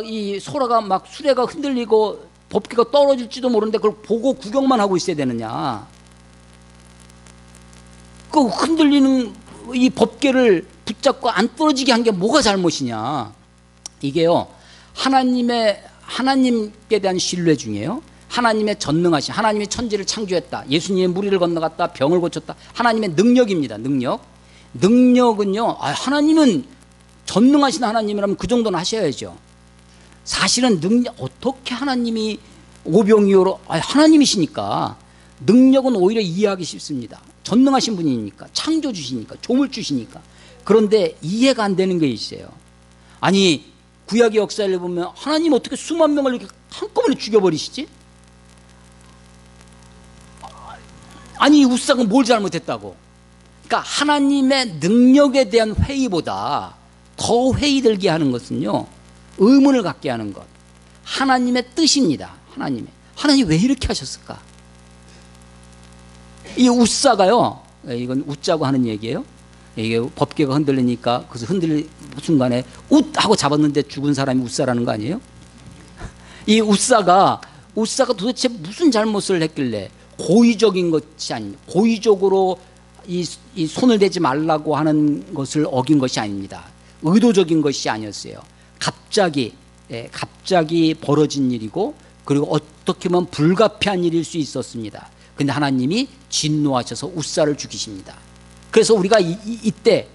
이 소라가 막 수레가 흔들리고 법궤가 떨어질지도 모르는데 그걸 보고 구경만 하고 있어야 되느냐? 그 흔들리는 이 법궤를 붙잡고 안 떨어지게 한 게 뭐가 잘못이냐. 이게요, 하나님께 대한 신뢰 중에요, 하나님의 전능하신, 하나님이 천지를 창조했다, 예수님의 무리를 건너갔다, 병을 고쳤다, 하나님의 능력입니다. 능력은요, 하나님은 전능하신 하나님이라면 그 정도는 하셔야죠. 사실은 어떻게 하나님이 오병이어로, 하나님이시니까 능력은 오히려 이해하기 쉽습니다. 전능하신 분이니까, 창조주시니까, 조물주시니까. 그런데 이해가 안 되는 게 있어요. 아니, 구약의 역사를 보면 하나님 어떻게 수만 명을 이렇게 한꺼번에 죽여버리시지? 아니, 우사가 뭘 잘못했다고? 그러니까 하나님의 능력에 대한 회의보다 더 회의 들게 하는 것은요, 의문을 갖게 하는 것, 하나님의 뜻입니다. 하나님 왜 이렇게 하셨을까? 이 우사가요, 이건 웃자고 하는 얘기예요. 이게 법궤가 흔들리니까 그래서 흔들린 순간에 웃 하고 잡았는데 죽은 사람이 우사라는 거 아니에요? 이 우사가 도대체 무슨 잘못을 했길래, 고의적인 것이 아닙니다. 고의적으로 이 손을 대지 말라고 하는 것을 어긴 것이 아닙니다. 의도적인 것이 아니었어요. 갑자기 벌어진 일이고, 그리고 어떻게 보면 불가피한 일일 수 있었습니다. 근데 하나님이 진노하셔서 우사를 죽이십니다. 그래서 우리가 이때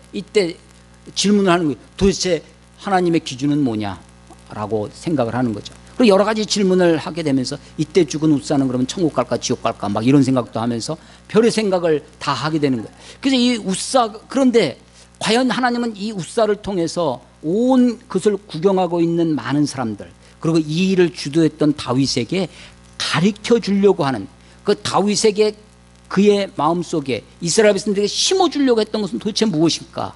질문을 하는 거예요. 도대체 하나님의 기준은 뭐냐라고 생각을 하는 거죠. 그리고 여러 가지 질문을 하게 되면서, 이때 죽은 우사는 그러면 천국 갈까 지옥 갈까 막 이런 생각도 하면서 별의 생각을 다 하게 되는 거예요. 그래서 이 우사, 그런데 과연 하나님은 이 우사를 통해서 온 그것을 구경하고 있는 많은 사람들, 그리고 이 일을 주도했던 다윗에게 가르쳐 주려고 하는, 그 다윗에게 그의 마음속에 이스라엘 백성들에게 심어주려고 했던 것은 도대체 무엇일까?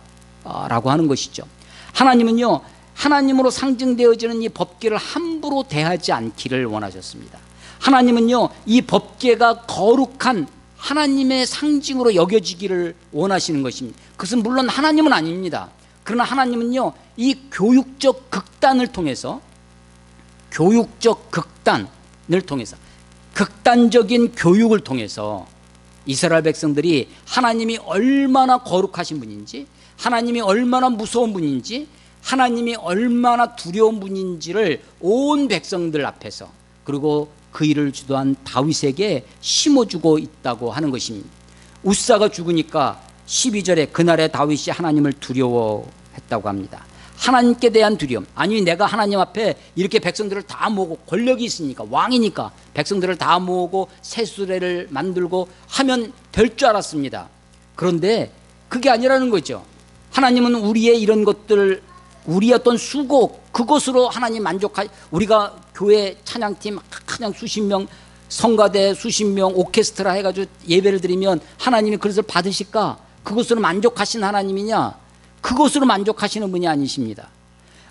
라고 하는 것이죠. 하나님은요, 하나님으로 상징되어지는 이 법궤를 함부로 대하지 않기를 원하셨습니다. 하나님은요, 이 법궤가 거룩한 하나님의 상징으로 여겨지기를 원하시는 것입니다. 그것은 물론 하나님은 아닙니다. 그러나 하나님은요, 이 교육적 극단을 통해서, 극단적인 교육을 통해서 이스라엘 백성들이 하나님이 얼마나 거룩하신 분인지, 하나님이 얼마나 무서운 분인지, 하나님이 얼마나 두려운 분인지를 온 백성들 앞에서, 그리고 그 일을 주도한 다윗에게 심어주고 있다고 하는 것입니다. 우사가 죽으니까 12절에 그날에 다윗이 하나님을 두려워했다고 합니다. 하나님께 대한 두려움. 아니, 내가 하나님 앞에 이렇게 백성들을 다 모으고, 권력이 있으니까, 왕이니까 백성들을 다 모으고 세수레를 만들고 하면 될 줄 알았습니다. 그런데 그게 아니라는 거죠. 하나님은 우리의 이런 것들, 우리의 어떤 수고, 그것으로 하나님 우리가 교회 찬양팀 그냥 수십 명, 성가대 수십 명, 오케스트라 해가지고 예배를 드리면 하나님이 그것을 받으실까? 그것으로 만족하신 하나님이냐? 그것으로 만족하시는 분이 아니십니다.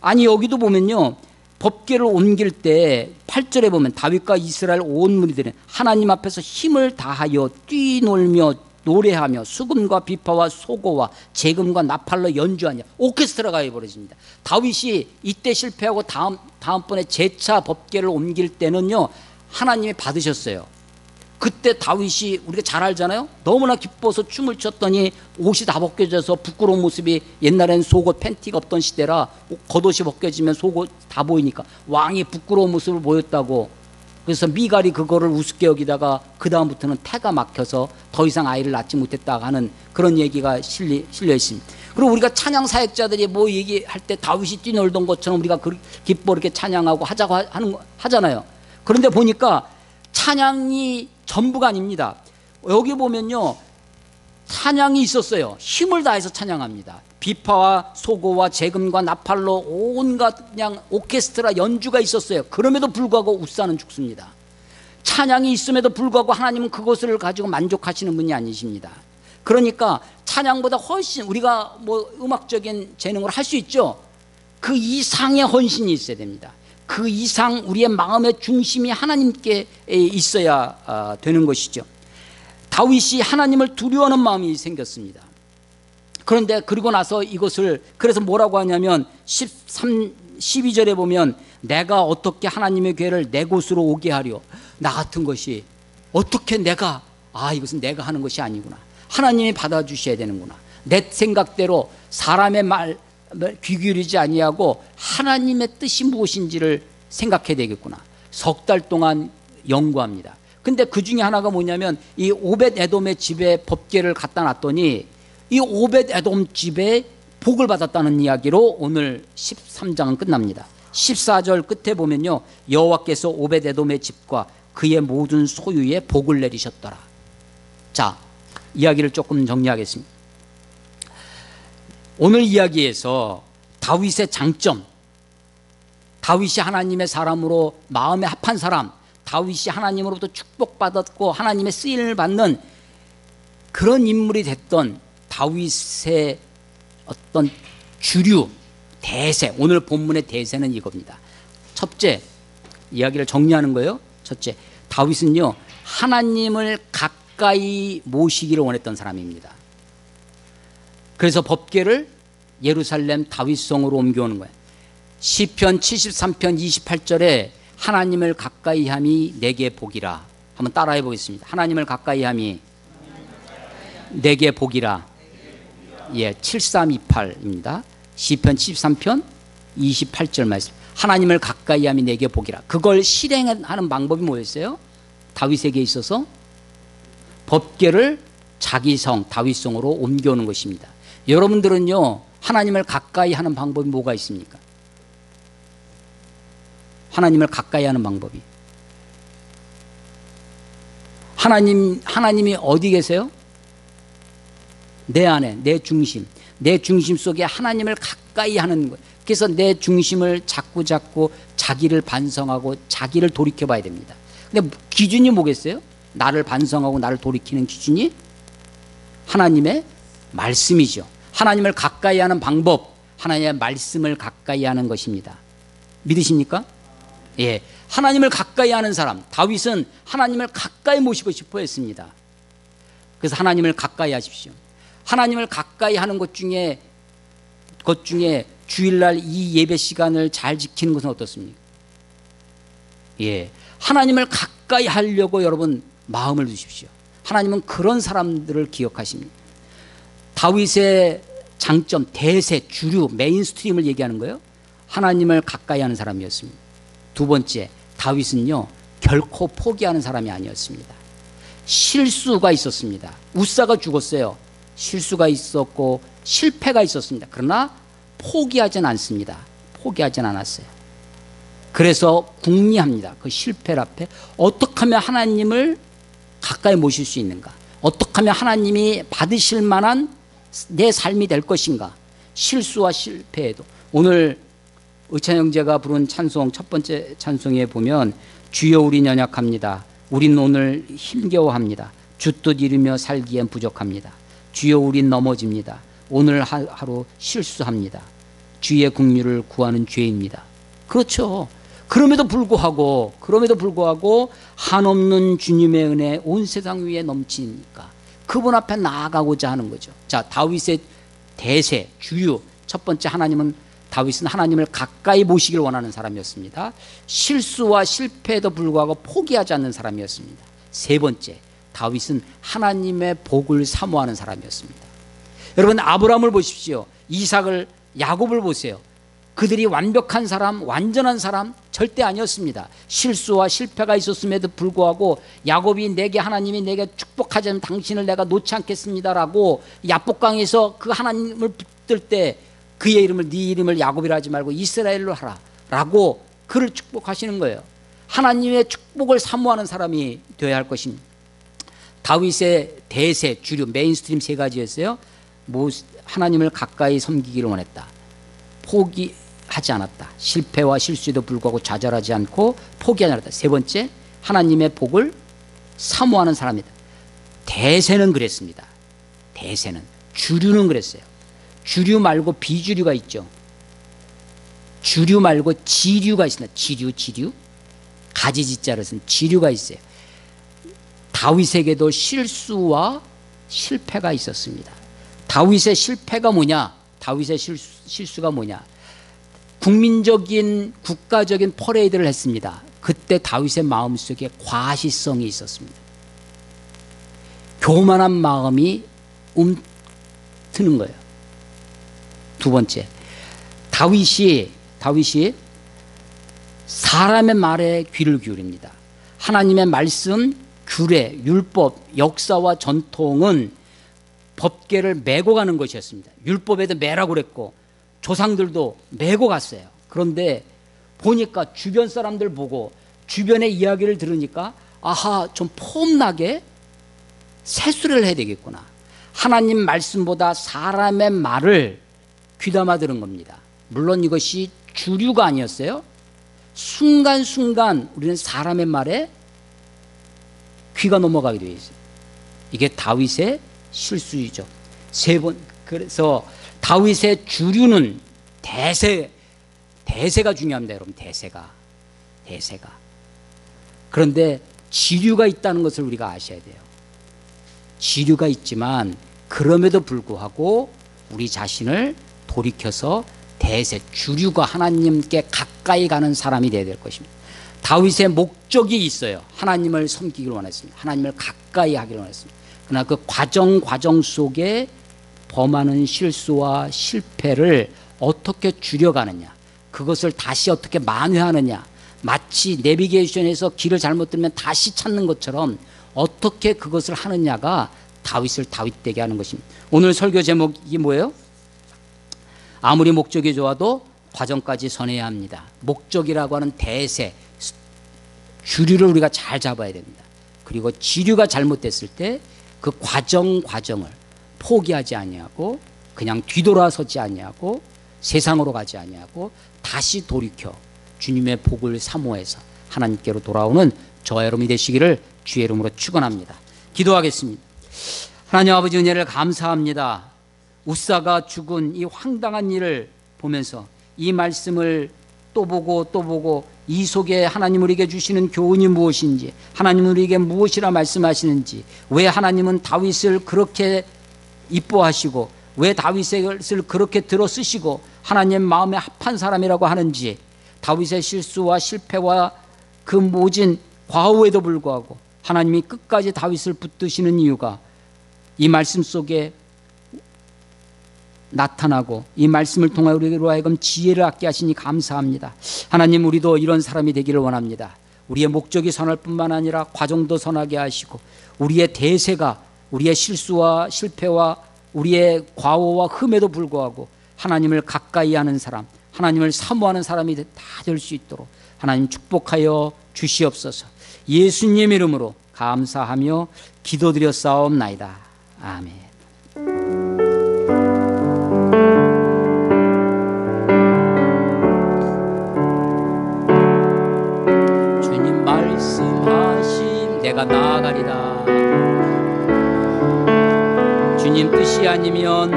아니, 여기도 보면요, 법궤를 옮길 때 8절에 보면 다윗과 이스라엘 온 무리들은 하나님 앞에서 힘을 다하여 뛰놀며 노래하며 수금과 비파와 소고와 재금과 나팔로 연주하냐. 오케스트라가 해버려집니다. 다윗이 이때 실패하고 다음번에 재차 법궤를 옮길 때는요, 하나님이 받으셨어요. 그때 다윗이 우리가 잘 알잖아요. 너무나 기뻐서 춤을 췄더니 옷이 다 벗겨져서 부끄러운 모습이, 옛날에는 속옷 팬티가 없던 시대라 겉옷이 벗겨지면 속옷 다 보이니까 왕이 부끄러운 모습을 보였다고. 그래서 미갈이 그거를 우습게 여기다가 그 다음부터는 태가 막혀서 더 이상 아이를 낳지 못했다 하는 그런 얘기가 실려 있습니다. 그리고 우리가 찬양 사역자들이 뭐 얘기할 때 다윗이 뛰놀던 것처럼 우리가 기뻐 이렇게 찬양하고 하잖아요. 그런데 보니까 찬양이 전부가 아닙니다. 여기 보면요, 찬양이 있었어요. 힘을 다해서 찬양합니다. 비파와 소고와 재금과 나팔로 온갖 그냥 오케스트라 연주가 있었어요. 그럼에도 불구하고 우사는 죽습니다. 찬양이 있음에도 불구하고 하나님은 그것을 가지고 만족하시는 분이 아니십니다. 그러니까 찬양보다 훨씬, 우리가 뭐 음악적인 재능을 할 수 있죠. 그 이상의 헌신이 있어야 됩니다. 그 이상 우리의 마음의 중심이 하나님께 있어야 되는 것이죠. 다윗이 하나님을 두려워하는 마음이 생겼습니다. 그런데 그리고 나서 이것을, 그래서 뭐라고 하냐면 12절에 보면 내가 어떻게 하나님의 궤를 내 곳으로 오게 하려. 나 같은 것이 어떻게 이것은 내가 하는 것이 아니구나. 하나님이 받아주셔야 되는구나. 내 생각대로 사람의 말 귀 기울이지 아니하고 하나님의 뜻이 무엇인지를 생각해야 되겠구나. 석 달 동안 연구합니다. 근데 그 중에 하나가 뭐냐면 이 오벳 에돔의 집에 법궤를 갖다 놨더니 이 오벳 에돔 집에 복을 받았다는 이야기로 오늘 13장은 끝납니다. 14절 끝에 보면요, 여호와께서 오벳 에돔의 집과 그의 모든 소유에 복을 내리셨더라. 자, 이야기를 조금 정리하겠습니다. 오늘 이야기에서 다윗의 장점, 다윗이 하나님의 사람으로 마음에 합한 사람, 다윗이 하나님으로부터 축복받았고 하나님의 쓰임을 받는 그런 인물이 됐던 다윗의 어떤 주류, 대세, 오늘 본문의 대세는 이겁니다. 첫째, 이야기를 정리하는 거예요. 첫째, 다윗은요, 하나님을 가까이 모시기를 원했던 사람입니다. 그래서 법궤를 예루살렘 다윗성으로 옮겨오는 거예요. 시편 73편 28절에 하나님을 가까이 함이 내게 복이라. 한번 따라해 보겠습니다. 하나님을 가까이 함이 내게 복이라. 예, 7328입니다. 시편 73편 28절 말씀. 하나님을 가까이 함이 내게 복이라. 그걸 실행하는 방법이 뭐였어요? 다윗에게 있어서 법궤를 자기 성 다윗성으로 옮겨오는 것입니다. 여러분들은요, 하나님을 가까이 하는 방법이 뭐가 있습니까? 하나님을 가까이 하는 방법이, 하나님이 어디 계세요? 내 안에, 내 중심 속에 하나님을 가까이 하는 거예요. 그래서 내 중심을 자꾸 자기를 반성하고 자기를 돌이켜 봐야 됩니다. 근데 기준이 뭐겠어요? 나를 반성하고 나를 돌이키는 기준이 하나님의 말씀이죠. 하나님을 가까이 하는 방법, 하나님의 말씀을 가까이 하는 것입니다. 믿으십니까? 예, 하나님을 가까이 하는 사람, 다윗은 하나님을 가까이 모시고 싶어 했습니다. 그래서 하나님을 가까이 하십시오. 하나님을 가까이 하는 것 중에 주일날 이 예배 시간을 잘 지키는 것은 어떻습니까? 예, 하나님을 가까이 하려고 여러분 마음을 두십시오. 하나님은 그런 사람들을 기억하십니다. 다윗의 장점, 대세, 주류, 메인스트림을 얘기하는 거예요. 하나님을 가까이 하는 사람이었습니다. 두 번째, 다윗은요, 결코 포기하는 사람이 아니었습니다. 실수가 있었습니다. 웃사가 죽었어요. 실수가 있었고 실패가 있었습니다. 그러나 포기하진 않습니다. 포기하진 않았어요. 그래서 궁리합니다. 그 실패 앞에 어떻게 하면 하나님을 가까이 모실 수 있는가, 어떻게 하면 하나님이 받으실 만한 내 삶이 될 것인가. 실수와 실패에도 오늘 의찬 형제가 부른 찬송, 첫 번째 찬송에 보면 주여 우린 연약합니다. 우린 오늘 힘겨워합니다. 주뜻 이루며 살기엔 부족합니다. 주여 우린 넘어집니다. 오늘 하루 실수합니다. 주의 긍휼을 구하는 죄입니다. 그렇죠. 그럼에도 불구하고 한없는 주님의 은혜 온 세상 위에 넘치니까 그분 앞에 나아가고자 하는 거죠. 자, 다윗의 대세, 주류, 첫 번째, 다윗은 하나님을 가까이 모시길 원하는 사람이었습니다. 실수와 실패에도 불구하고 포기하지 않는 사람이었습니다. 세 번째, 다윗은 하나님의 복을 사모하는 사람이었습니다. 여러분, 아브라함을 보십시오. 이삭을, 야곱을 보세요. 그들이 완벽한 사람, 완전한 사람 절대 아니었습니다. 실수와 실패가 있었음에도 불구하고 야곱이 하나님이 내게 축복하지 않으면 당신을 내가 놓지 않겠습니다라고 야복강에서 그 하나님을 붙들 때 그의 이름을, 네 이름을 야곱이라 하지 말고 이스라엘로 하라 라고 그를 축복하시는 거예요. 하나님의 축복을 사모하는 사람이 되어야 할 것입니다. 다윗의 대세, 주류, 메인스트림 세 가지였어요. 하나님을 가까이 섬기기를 원했다. 포기하지 않았다. 실패와 실수에도 불구하고 좌절하지 않고 포기하지 않았다. 세 번째, 하나님의 복을 사모하는 사람이다. 대세는 그랬습니다. 대세는. 주류는 그랬어요. 주류 말고 비주류가 있죠. 주류 말고 지류가 있습니다. 지류. 가지지자를 쓴 지류가 있어요. 다윗에게도 실수와 실패가 있었습니다. 다윗의 실패가 뭐냐? 다윗의 실수가 뭐냐? 국가적인 퍼레이드를 했습니다. 그때 다윗의 마음속에 과시성이 있었습니다. 교만한 마음이 트는 거예요. 두 번째, 다윗이 사람의 말에 귀를 기울입니다. 하나님의 말씀, 규례, 율법, 역사와 전통은 법궤를 메고 가는 것이었습니다. 율법에도 메라고 그랬고 조상들도 메고 갔어요. 그런데 보니까 주변 사람들 보고 주변의 이야기를 들으니까 아하, 좀 폼나게 세수를 해야 되겠구나. 하나님 말씀보다 사람의 말을 귀담아 들은 겁니다. 물론 이것이 주류가 아니었어요. 순간순간 우리는 사람의 말에 귀가 넘어가게 되어 있어요. 이게 다윗의 실수이죠. 그래서 다윗의 주류는 대세가 중요합니다, 여러분. 대세가. 그런데 지류가 있다는 것을 우리가 아셔야 돼요. 지류가 있지만 그럼에도 불구하고 우리 자신을 돌이켜서 주류가 하나님께 가까이 가는 사람이 되어야 될 것입니다. 다윗의 목적이 있어요. 하나님을 섬기기를 원했습니다. 하나님을 가까이 하기를 원했습니다. 그러나 그 과정 속에 범하는 실수와 실패를 어떻게 줄여가느냐, 그것을 다시 어떻게 만회하느냐, 마치 내비게이션에서 길을 잘못 들면 다시 찾는 것처럼 어떻게 그것을 하느냐가 다윗을 다윗되게 하는 것입니다. 오늘 설교 제목이 뭐예요? 아무리 목적이 좋아도 과정까지 선해야 합니다. 목적이라고 하는 대세, 주류를 우리가 잘 잡아야 됩니다. 그리고 지류가 잘못됐을 때 그 과정을 포기하지 아니하고 그냥 뒤돌아서지 아니하고 세상으로 가지 아니하고 다시 돌이켜 주님의 복을 사모해서 하나님께로 돌아오는 저와 여러분이 되시기를 주의 이름으로 축원합니다. 기도하겠습니다. 하나님 아버지, 은혜를 감사합니다. 웃사가 죽은 이 황당한 일을 보면서 이 말씀을 또 보고 이 속에 하나님 우리에게 주시는 교훈이 무엇인지, 하나님 우리에게 무엇이라 말씀하시는지, 왜 하나님은 다윗을 그렇게 이뻐하시고 왜 다윗을 그렇게 들어 쓰시고 하나님의 마음에 합한 사람이라고 하는지, 다윗의 실수와 실패와 그 모진 과오에도 불구하고 하나님이 끝까지 다윗을 붙드시는 이유가 이 말씀 속에 나타나고 이 말씀을 통하여 우리로 하여금 지혜를 얻게 하시니 감사합니다. 하나님, 우리도 이런 사람이 되기를 원합니다. 우리의 목적이 선할 뿐만 아니라 과정도 선하게 하시고 우리의 대세가 우리의 실수와 실패와 우리의 과오와 흠에도 불구하고 하나님을 가까이 하는 사람, 하나님을 사모하는 사람이 다 될 수 있도록 하나님 축복하여 주시옵소서. 예수님 이름으로 감사하며 기도드렸사옵나이다. 아멘. 주님 말씀하신 내가 나아가리라. 주님 뜻이 아니면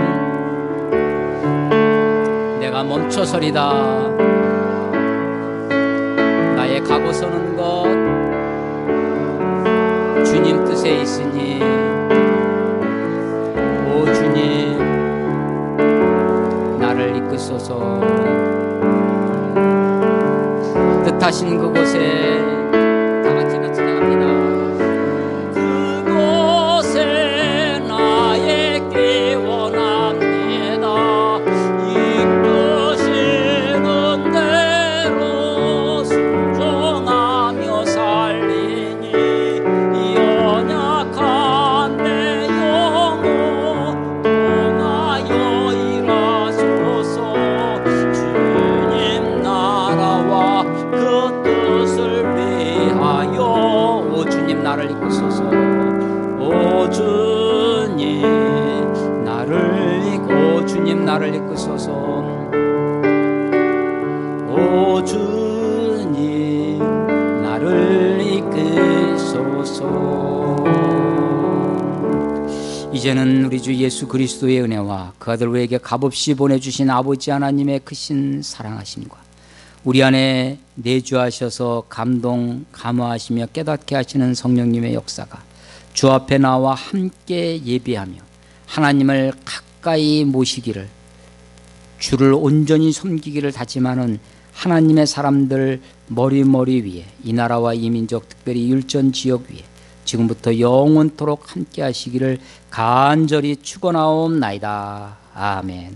내가 멈춰서리다. 나의 가고 서는 것 주님 뜻에 있으니, 오 주님 나를 이끄소서. 뜻하신 그곳에 다 같이 찬양합니다. 그곳에 나에게 원합니다. 이끄시는 대로 순종하며 살리니 연약한 내 영혼 통하여 일하소서. 주님 나라와 그 뜻을 위하여 오 주님 나를 이끄소서. 오 주님 나를 이끄소서. 오 주님 나를 이끄소서. 이제는 우리 주 예수 그리스도의 은혜와 그 아들 우리에게 값없이 보내주신 아버지 하나님의 크신 사랑하심과 우리 안에 내주하셔서 감동 감화하시며 깨닫게 하시는 성령님의 역사가 주 앞에 나와 함께 예배하며 하나님을 가까이 모시기를, 주를 온전히 섬기기를 다짐하는 하나님의 사람들 머리 위에, 이 나라와 이 민족, 특별히 율전 지역 위에 지금부터 영원토록 함께 하시기를 간절히 축원하옵나이다. 아멘.